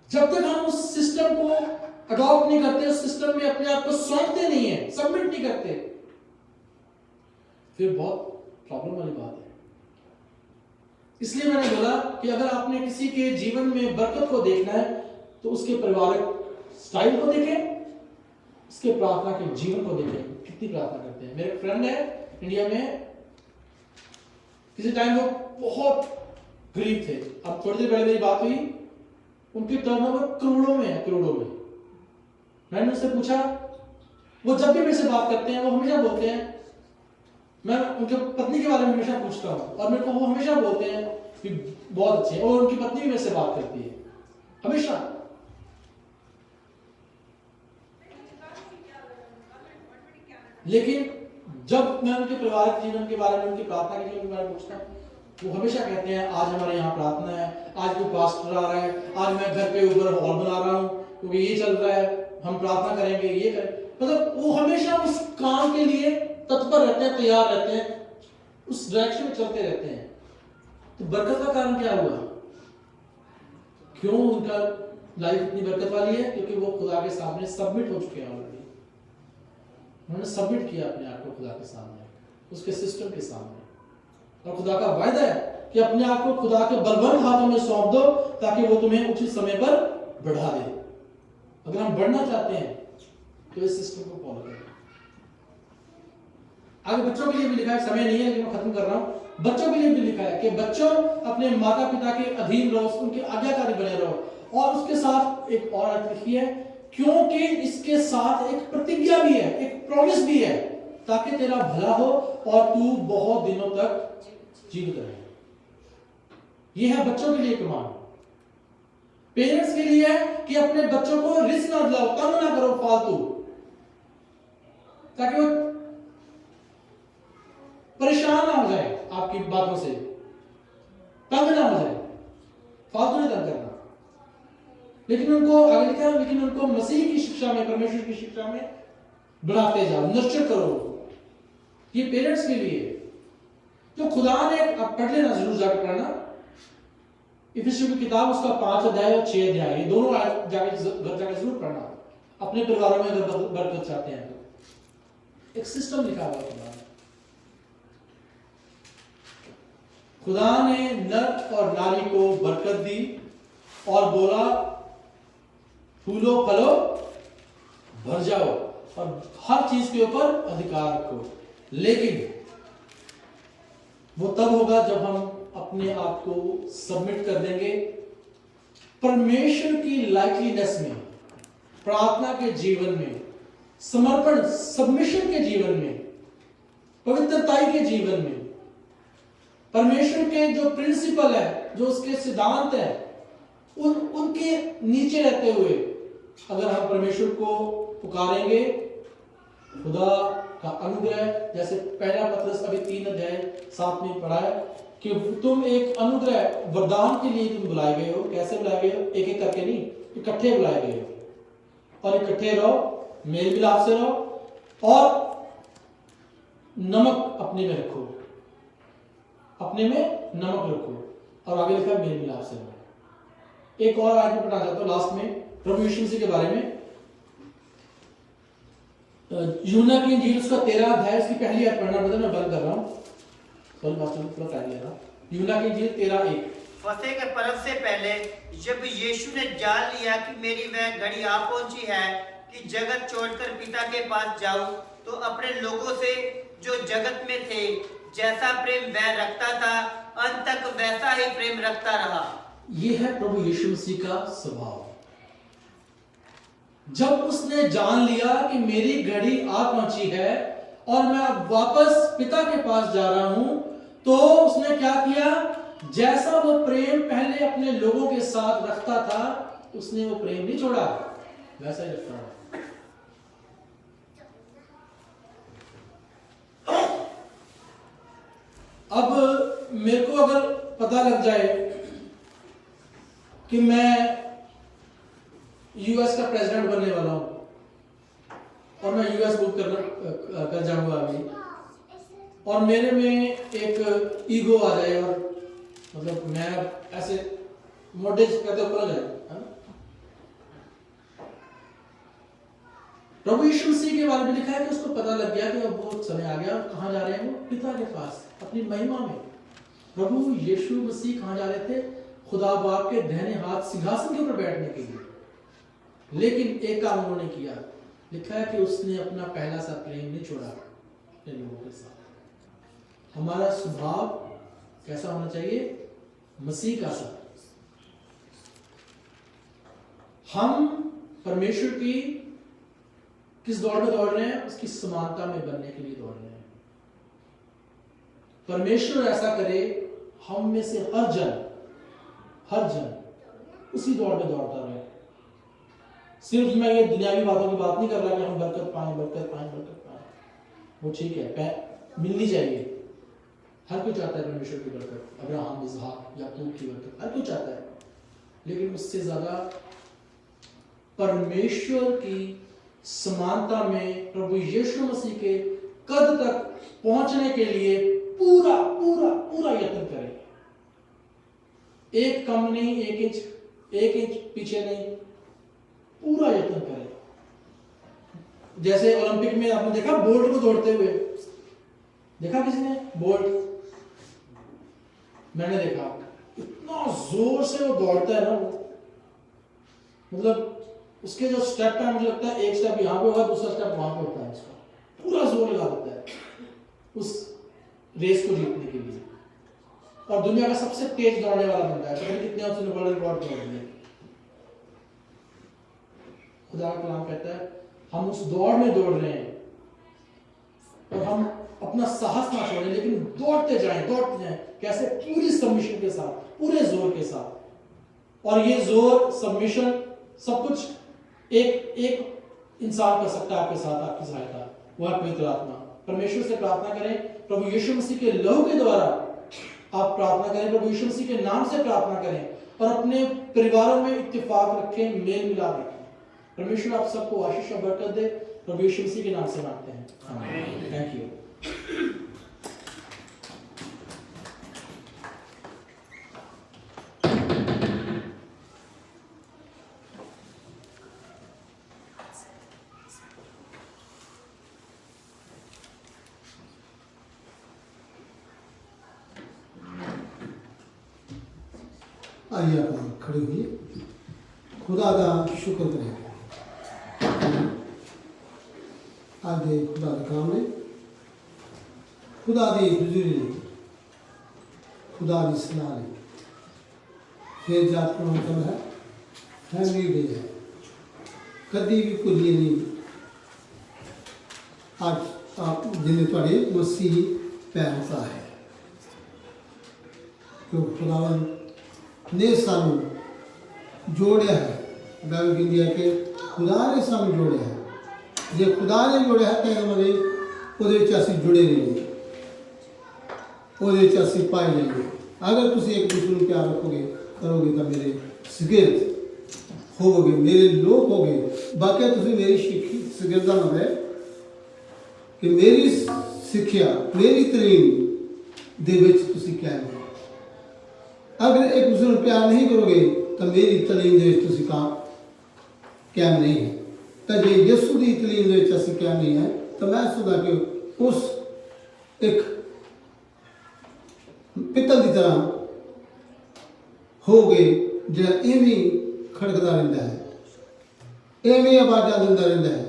जब तक हम उस सिस्टम को अडॉप्ट नहीं करते, उस सिस्टम में अपने आप को सौंपते नहीं है, सबमिट नहीं करते, फिर बहुत प्रॉब्लम वाली बात है। इसलिए मैंने बोला कि अगर आपने किसी के जीवन में बरकत को देखना है तो उसके पारिवारिक स्टाइल को देखें, उसके प्रार्थना के जीवन को देखें, कितनी प्रार्थना करते हैं। मेरे फ्रेंड है इंडिया में, किसी टाइम वो बहुत गरीब थे, अब थोड़ी देर पहले मेरी बात हुई, उनकी टर्नओवर करोड़ों में है, करोड़ों में। मैंने उससे पूछा, वो जब भी मेरे से बात करते हैं वो हमेशा बोलते हैं, मैं उनके पत्नी के बारे में हमेशा पूछता हूँ और मेरे को वो हमेशा बोलते हैं कि बहुत अच्छे हैं, और उनकी पत्नी भी मेरे से बात करती है हमेशा। लेकिन जब मैं उनके पारिवारिक जीवन के बारे में, उनकी प्रार्थना के जीवन के बारे में पूछता हूँ, वो हमेशा कहते हैं आज हमारे यहाँ प्रार्थना है, आज कोई पास्टर आ रहा है, आज मैं घर के ऊपर हॉल बना रहा हूँ क्योंकि ये चल रहा है, हम प्रार्थना करेंगे, ये करें। मतलब वो हमेशा उस काम के लिए तत्पर रहते हैं, तैयार रहते हैं, उस डायरेक्शन में चलते रहते हैं। तो बरकत का कारण क्या हुआ? क्यों उनका लाइफ इतनी बरकत वाली है? क्योंकि वो खुदा के सामने सबमिट हो चुके हैं ऑलरेडी। उन्होंने सबमिट किया अपने आप को खुदा के सामने, उसके सिस्टम के सामने। और खुदा का वायदा है कि अपने आप को खुदा के बलवंत हाथों में सौंप दो ताकि वो तुम्हें उचित समय पर बढ़ा दे। अगर हम बढ़ना चाहते हैं तो इस सिस्टम को फॉलो करें। आगे बच्चों के लिए भी लिखा है, समय नहीं है लेकिन मैं खत्म कर रहा हूं। बच्चों के लिए भी लिखा है कि बच्चों अपने माता पिता के अधीन रहो, उनके आज्ञाकारी बने रहो। और उसके साथ एक और अर्थ लिखी है, क्योंकि इसके साथ एक प्रतिज्ञा भी है, एक प्रॉमिस भी है, ताकि तेरा भला हो और तू बहुत दिनों तक जीवित रहे। यह है बच्चों के लिए कमांड। पेरेंट्स के लिए है कि अपने बच्चों को रिस्क ना दिलाओ, तंग ना करो फालतू, ताकि वो परेशान ना हो जाए आपकी बातों से, तंग ना हो जाए, फालतू नहीं तंग करना। लेकिन उनको आगे लिखा है, लेकिन उनको मसीह की शिक्षा में, परमेश्वर की शिक्षा में बढ़ाते जाओ, नर्चर करो। ये पेरेंट्स के लिए जो खुदा ने, आप पढ़ लेना जरूर, जाकर पढ़ना इफिसियों की किताब, उसका 5 अध्याय और 6 अध्याय, ये दोनों घर जाकर जरूर पढ़ना अपने परिवारों में अगर बरकत चाहते हैं तो। एक सिस्टम लिखा हुआ खुदा ने नर और नारी को बरकत दी और बोला फूलो फलो भर जाओ और हर चीज के ऊपर अधिकार रखो। लेकिन वो तब होगा जब हम अपने आप को सबमिट कर देंगे परमेश्वर की लाइकलीनेस में, प्रार्थना के जीवन में, समर्पण सबमिशन के जीवन में, पवित्रताई के जीवन में, परमेश्वर के जो प्रिंसिपल है, जो उसके सिद्धांत है, उनके नीचे रहते हुए अगर हम परमेश्वर को पुकारेंगे, खुदा का अनुग्रह, जैसे पहला पत्रस अभी 3 अध्याय 7 में पढ़ा है कि तुम एक अनुग्रह वरदान के लिए तुम बुलाए गए हो। कैसे बुलाए गए हो? एक एक करके नहीं, इकट्ठे बुलाए गए हो। और इकट्ठे रहो, मेल मिलाप से रहो और नमक अपने में रखो, अपने में नमक रखो। और आगे लिखा मेल मिलाप से रहो। एक और आयत में पढ़ना चाहता हूं लास्ट में, प्रभु यीशु मसीह के बारे में। यूहन्ना की इंजील उसका 13 अध्याय, उसकी पहली आयत पढ़ना पड़ता है, मैं बंद कर रहा हूं। सॉरी मास्टर, पूरा टाइम ले रहा। यूहन्ना की इंजील 13:1। फसह के पर्व से पहले जब यीशु ने जान लिया कि मेरी वह घड़ी आ पहुंची है कि जगत छोड़कर पिता के पास जाऊं, तो अपने लोगों से जो जगत में थे जैसा प्रेम वह रखता था, अंत तक वैसा ही प्रेम रखता रहा। यह है प्रभु यीशु मसीह का स्वभाव। जब उसने जान लिया कि मेरी घड़ी आ पहुंची है और मैं अब वापस पिता के पास जा रहा हूं, तो उसने क्या किया? जैसा वो प्रेम पहले अपने लोगों के साथ रखता था, उसने वो प्रेम नहीं छोड़ा, वैसा ही रखता है। अब मेरे को अगर पता लग जाए कि मैं यूएस का प्रेसिडेंट बनने वाला हूं और मैं यूएस मूव कर जाऊंगा अभी, और मेरे में एक ईगो आ जाए और मतलब मैं ऐसे मोटे कहते ऊपर आ जाए, है ना? प्रभु यीशु मसीह के बारे में लिखा है कि उसको पता लग गया कि अब बहुत समय आ गया, कहाँ जा रहे हैं वो? पिता के पास, अपनी महिमा में। प्रभु यीशु मसीह कहाँ जा रहे थे? खुदा बाप के दाहिने हाथ सिंहासन के ऊपर बैठने के लिए। लेकिन एक काम उन्होंने किया, लिखा है कि उसने अपना पहला सा प्रेम नहीं छोड़ा अपने लोगों के साथ। हमारा स्वभाव कैसा होना चाहिए? मसीह का सा। हम परमेश्वर की किस दौड़ में दौड़ रहे हैं? उसकी समानता में बनने के लिए दौड़ रहे हैं। परमेश्वर ऐसा करे, हम में से हर जन उसी दौड़ में दौड़ता रहे। सिर्फ मैं ये दुनियावी बातों की बात नहीं कर रहा कि हम बरकत पाएं। वो ठीक है, मिलनी चाहिए। हर कोई चाहता है परमेश्वर की बरकत, अब्राहम, इसहाक, याकूब की बरकत, हर कोई चाहता है। लेकिन उससे ज्यादा परमेश्वर की समानता में प्रभु यीशु मसीह के कद तक पहुंचने के लिए पूरा यत्न करें। एक कम नहीं, एक इंच पीछे नहीं, पूरा यत्न करें। जैसे ओलंपिक में आपने देखा बोल्ट को दौड़ते हुए, देखा किसी ने? बोल्ट मैंने देखा, इतना जोर से वो दौड़ता है ना, मतलब उसके जो स्टेप है, मुझे लगता है एक स्टेप यहाँ पे होगा, दूसरा स्टेप वहां पे होता है, उसका पूरा जोर लगा देता है उस रेस को जीतने के लिए। और दुनिया का सबसे तेज दौड़ने वाला बंदा है, पता नहीं कितने उसने वर्ल्ड रिकॉर्ड तोड़ दिए। खुदा का कलाम कहता है हम उस दौड़ में दौड़ रहे हैं और हम अपना साहस ना छोड़ें, लेकिन दौड़ते जाएं। कैसे? पूरी सबमिशन के साथ, पूरे जोर के साथ। और ये जोर, सबमिशन, सब कुछ एक इंसान कर सकता है आपके साथ, आपकी सहायता, वो है पवित्र आत्मा। परमेश्वर से प्रार्थना करें, प्रभु यीशु मसीह के लहू के द्वारा आप प्रार्थना करें, प्रभु यीशु मसीह के नाम से प्रार्थना करें और अपने परिवारों में इत्तेफाक रखें, मेल मिलाप रखें। परमेश्वर आप सबको आशीष और बरकत दे। प्रभु यीशु मसीह के नाम से मांगते हैं, आमीन। Thank you. आइए आप खड़े हुए, खुदा का शुक्र करें। आज खुदा के काम ने, खुदा की हुजूरी ने, खुदा की सलाह ने फिर जात का मतलब है फैमिली डे है, कभी भी भुलिए नहीं। आज आप जिन्हें थोड़े मसीह पैसा है, क्योंकि खुदावन ने सानू जोड़िया है। बाइबल कहती है कि खुदा ने सानू जोड़िया है। जे खुदा ने जोड़िया है तो मतलब ਉਹਦੇ ਵਿੱਚ ਅਸੀਂ जुड़े रहिए, ਉਹਦੇ ਵਿੱਚ ਅਸੀਂ पाए जाइए। अगर तुम एक दूसरे को प्यार रखोगे करोगे तो मेरे सिगिरद होगे, मेरे लोग होगे। बाकी तुम मेरी सिगिरद का मतलब है कि मेरी सिक्ख्या, मेरी तलीम दे विच तुसीं कायम हो। अगर एक दूसरे को प्यार नहीं करोगे तो मेरी तलीम दे विच तुसीं कायम नहीं है। तो जे यीशु की तलीम दे विच असीं कायम नहीं है तो मैं सोचदा कि उस एक पित्तल की तरह हो गए जो इवें खड़कता रहता है, इवें आवाज़ा देता रहता है,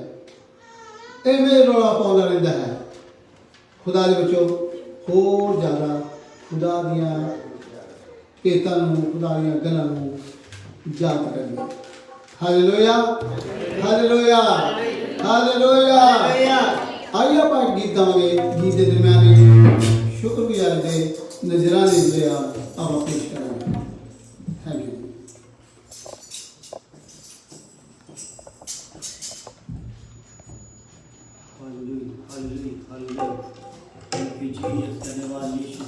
इवें रौला पाता रहता है। खुदा के बच्चों होर ज़्यादा खुदा दियां पेतां नूं, खुदा दियां गल्लां नूं याद करिए। Hallelujah, hallelujah, hallelujah. आइए आप गीत गावांगे। गीत के दरम्यान शुक्रगुजारी दे नजराने लिया आप पेश करेंगे। Thank you. Hallelujah, hallelujah, hallelujah. Thank you Jesus, धन्यवाद यीशु।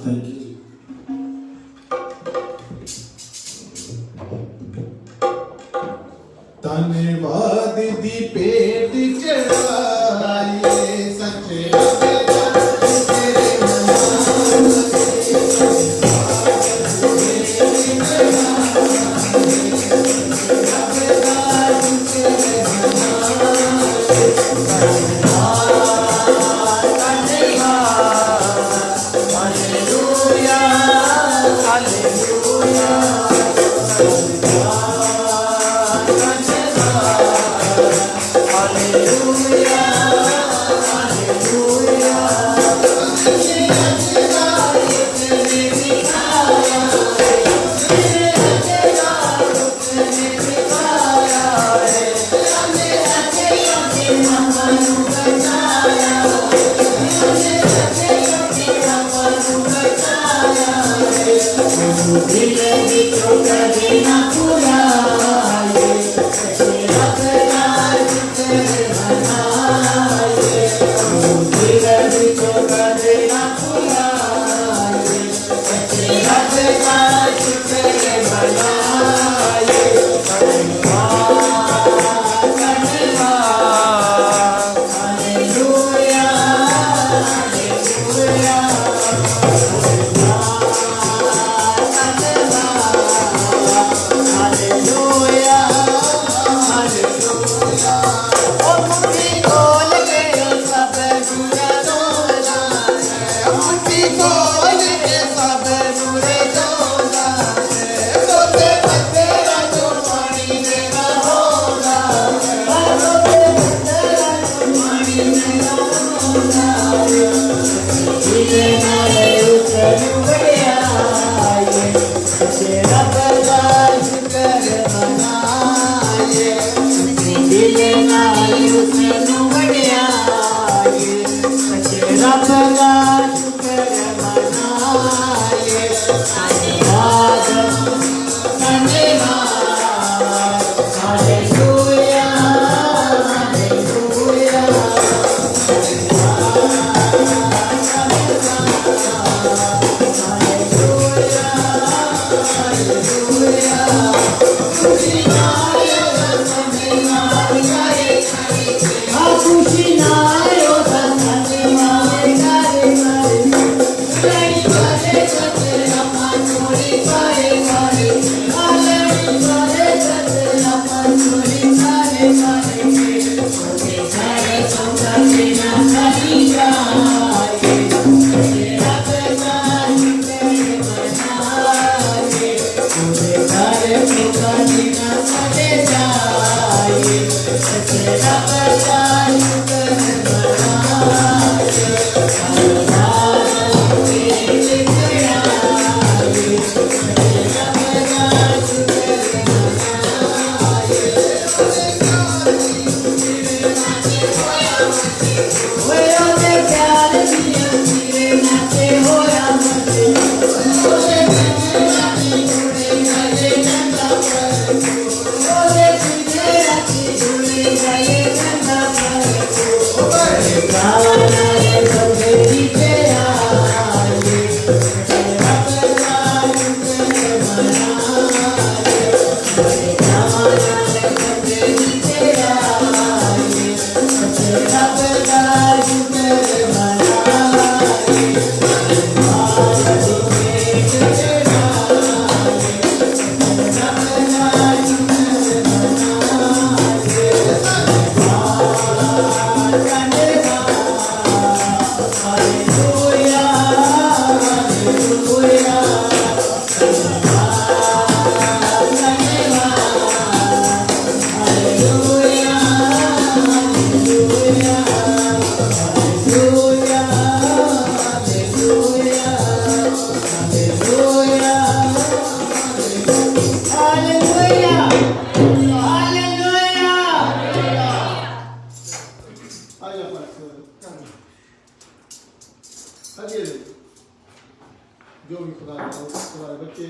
जो भी खुदा तुम्हारे बच्चे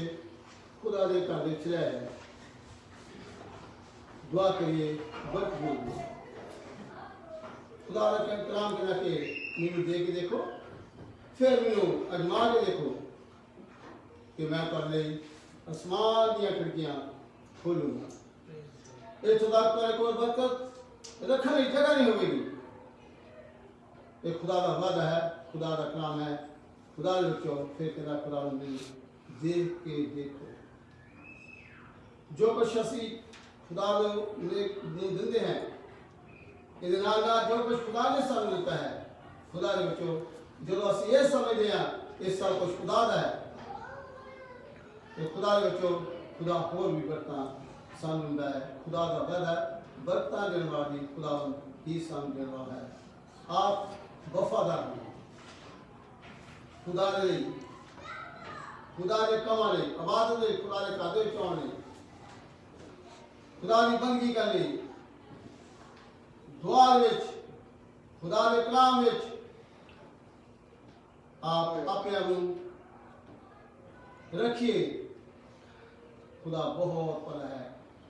खुदा दे घर दे चले आए दुआ करिए बरकत बोलिए खुदा का कलाम के लाके मैनू दे के देखो फिर मैनू अजमा के देखो कि मैं कर ले आसमान दियां खिड़कियां खोलूंगा ये खुदा तुम्हारे को बरकत रखने की जगह नहीं होगी ये खुदा का वादा है खुदा का कलाम है खुदा ने बच्चों फिर तेरा खुदा ने देख के देखो जो कुछ असी खुदा ने दिंदे हैं ਇਹਦੇ ਨਾਲ ਜੋ ਕੁਝ ਖੁਦਾ ਨੇ ਸਾਨੂੰ ਦਿੱਤਾ ਹੈ ਖੁਦਾ ਦੇ ਵਿੱਚੋਂ ਜਦੋਂ ਅਸੀਂ ਇਹ ਸਮਝਦੇ ਹਾਂ ਇਹ ਸਭ ਕੁਝ ਖੁਦਾ ਦਾ ਹੈ ਤੇ ਖੁਦਾ ਦੇ ਵਿੱਚੋਂ ਖੁਦਾ ਹੋਰ ਵੀ ਬਰਕਤਾਂ ਸਾਨੂੰ ਦਿੰਦਾ ਹੈ ਖੁਦਾ ਦਾ ਵਾਅਦਾ ਬਰਕਤਾਂ ਦੇਣ ਵਾਲੀ ਖੁਦਾ ਹੀ ਸਾਨੂੰ ਦੇਣ ਵਾਲਾ ਹੈ ਆਪ ਵਫਾਦਾਰ ਹੋ खुदा ने कमा ले आबाद ने खुदा ने कादे चौने खुदा की बंदगी कर ली दुआ विच खुदा के कलाम विच आप अपने आप रखिए खुदा बहुत भला है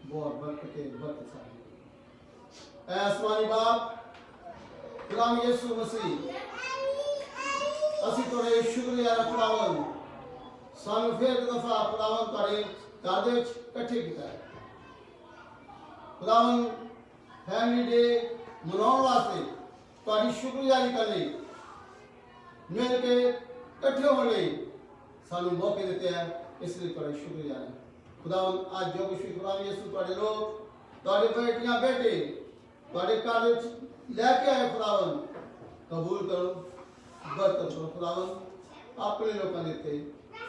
बहुत बरकतशाली ऐ आसमानी बाप खुदा यीशु मसीह ਅਸੀਂ ਤੁਹਾਡੇ ਸ਼ੁਕਰੀਆ ਖੁਦਾਵੰਦ ਸਾਨੂੰ ਫਿਰ ਇੱਕ ਦਫਾ ਖੁਦਾਵੰਦ ਤੁਹਾਡੇ ਘਰ ਦੇ ਵਿੱਚ ਇਕੱਠੇ ਕੀਤਾ ਹੈ ਖੁਦਾਵੰਦ ਫੈਮਿਲੀ ਡੇ ਮਨਾਉਣ ਵਾਸਤੇ ਤੁਹਾਡੀ ਸ਼ੁਕਰਗੁਜ਼ਾਰੀ ਕਰਨ ਲਈ ਮਿਲ ਕੇ ਇਕੱਠੇ ਹੋਣ ਲਈ ਸਾਨੂੰ ਮੌਕੇ ਦਿੱਤੇ ਹੈ ਇਸ ਲਈ ਤੁਹਾਡਾ ਸ਼ੁਕਰੀਆ ਖੁਦਾਵੰਦ ਅੱਜ ਜੋ ਕੁਝ ਖੁਦਾਵੰਦ ਯਿਸੂ ਤੁਹਾਡੇ ਲੋਕ ਤੁਹਾਡੇ ਬੇਟੀਆਂ ਬੇਟੇ ਤੁਹਾਡੇ ਘਰ ਵਿੱਚ ਲੈ ਕੇ ਆਏ ਖੁਦਾਵੰਦ कबूल करो बरकत करो खुदावंद अपने लोगों देते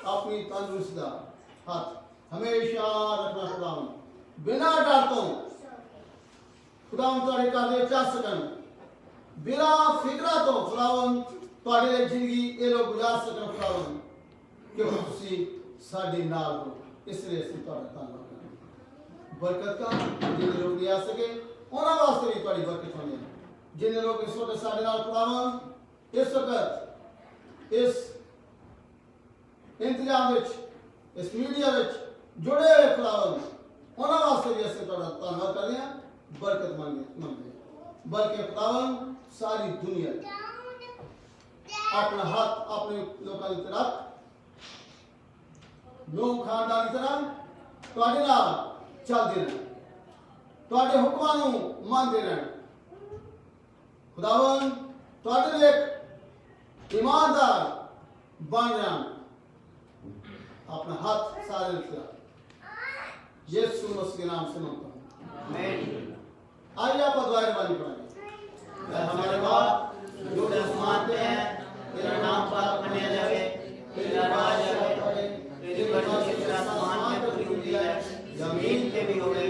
अपनी तंदुरुस्ती का हाथ हमेशा रखना खुदावंद बिना डर तो खुदावंद तुम्हारे घर में जा सकन बिना फिक्रा तो खुदावंद ਤੁਹਾਡੇ ਲਈ ਜ਼ਿੰਦਗੀ ਇਹ ਲੋਕ ਗੁਜ਼ਾਰ ਸਕਣ ਖੁਦਾਵੰਦ ਕਿਉਂਕਿ ਤੁਸੀਂ ਸਾਡੇ ਨਾਲ ਹੋ ਇਸ ਲਈ ਅਸੀਂ ਤੁਹਾਡਾ ਧੰਨਵਾਦ ਕਰਦੇ ਹਾਂ। ਬਰਕਤ का जिन्हें लोग नहीं आ सके उन्होंने वास्ते भी ਤੁਹਾਡੀ ਬਰਕਤ ਹੋਣੀ ਹੈ। जिन्हें लोग इस वक्त ਸਾਡੇ ਨਾਲ ਖੁਦਾਵੰਦ इस वक्त इस इंतजाम विच इस मीडिया विच जुड़े हुए खुदावंद उन्होंने वास्ते भी ਅਸੀਂ ਤੁਹਾਡਾ ਧੰਨਵਾਦ ਕਰਦੇ ਹਾਂ। बरकत मंगते हैं बल्कि खुदावंद सारी दुनिया अपना हाथ अपने लोगों की तरफ लोग खानदान की तरह ਤੁਹਾਡੇ ਨਾਲ ਚੱਲਦੇ ਰਹਿਣ ਤੁਹਾਡੇ ਹੁਕਮਾਂ ਨੂੰ ਮੰਨਦੇ ਰਹਿਣ ਖੁਦਾਵੰਦ ਤੁਹਾਡੇ ਲਈ ਇੱਕ ईमानदार बन जान अपना हाथ सारे तरफ यीशु मसीह के नाम से मांगता हूँ आमीन। आइए आप दुआएं वाली पढ़ें। हमारे बाप जो आसमान पे है तेरा नाम पाक मनाया जाए तेरा राज आए तेरी मर्जी जिस तरह आसमान में पूरी होती है जमीन पे भी होवे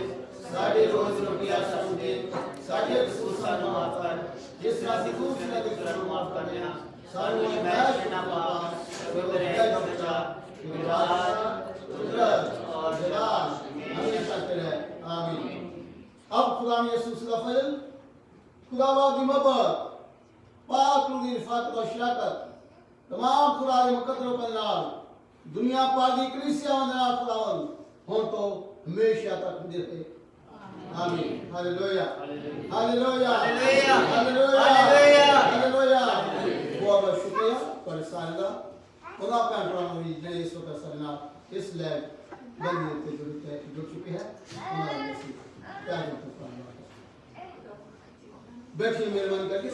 साढ़े रोज रोटी आसन दे साढ़े कसूर सानू माफ कर जिस तरह से तू उसने दूसरों को माफ करने हैं सानू मैश ना पा कोई तेरे बचा विराज कुदरत और जलाल हमेशा तेरे आमीन। अब खुदा ने यीशु का फजल खुदावंद की मोहब्बत पाक रूह की रिफाकत और शराकत तमाम खुदा के मुकद्दरों के नाल दुनिया पाक की कलीसिया के नाल खुदावंद हुन तो हमेशा तक रहे आमीन। Hallelujah hallelujah hallelujah hallelujah hallelujah. बहुत बहुत शुक्रिया ਤੁਹਾਡੇ ਸਾਰੇ ਦਾ ਉਹਦਾ ਭੈਣ ਭਰਾਵਾਂ ਨੂੰ ਜਿਹੜੇ ਇਸ ਵਕਤ ਸਾਡੇ ਨਾਲ ਇਸ ਲੈਬ ਬੰਦੀ ਉੱਤੇ ਜੁੜ ਚੁੱਕੇ ਹੈ ਉਹਨਾਂ ਦਾ ਅਸੀਂ ਪਿਆਰ ਨਾਲ ਧੰਨਵਾਦ। बैठिए मेहरबानी करके।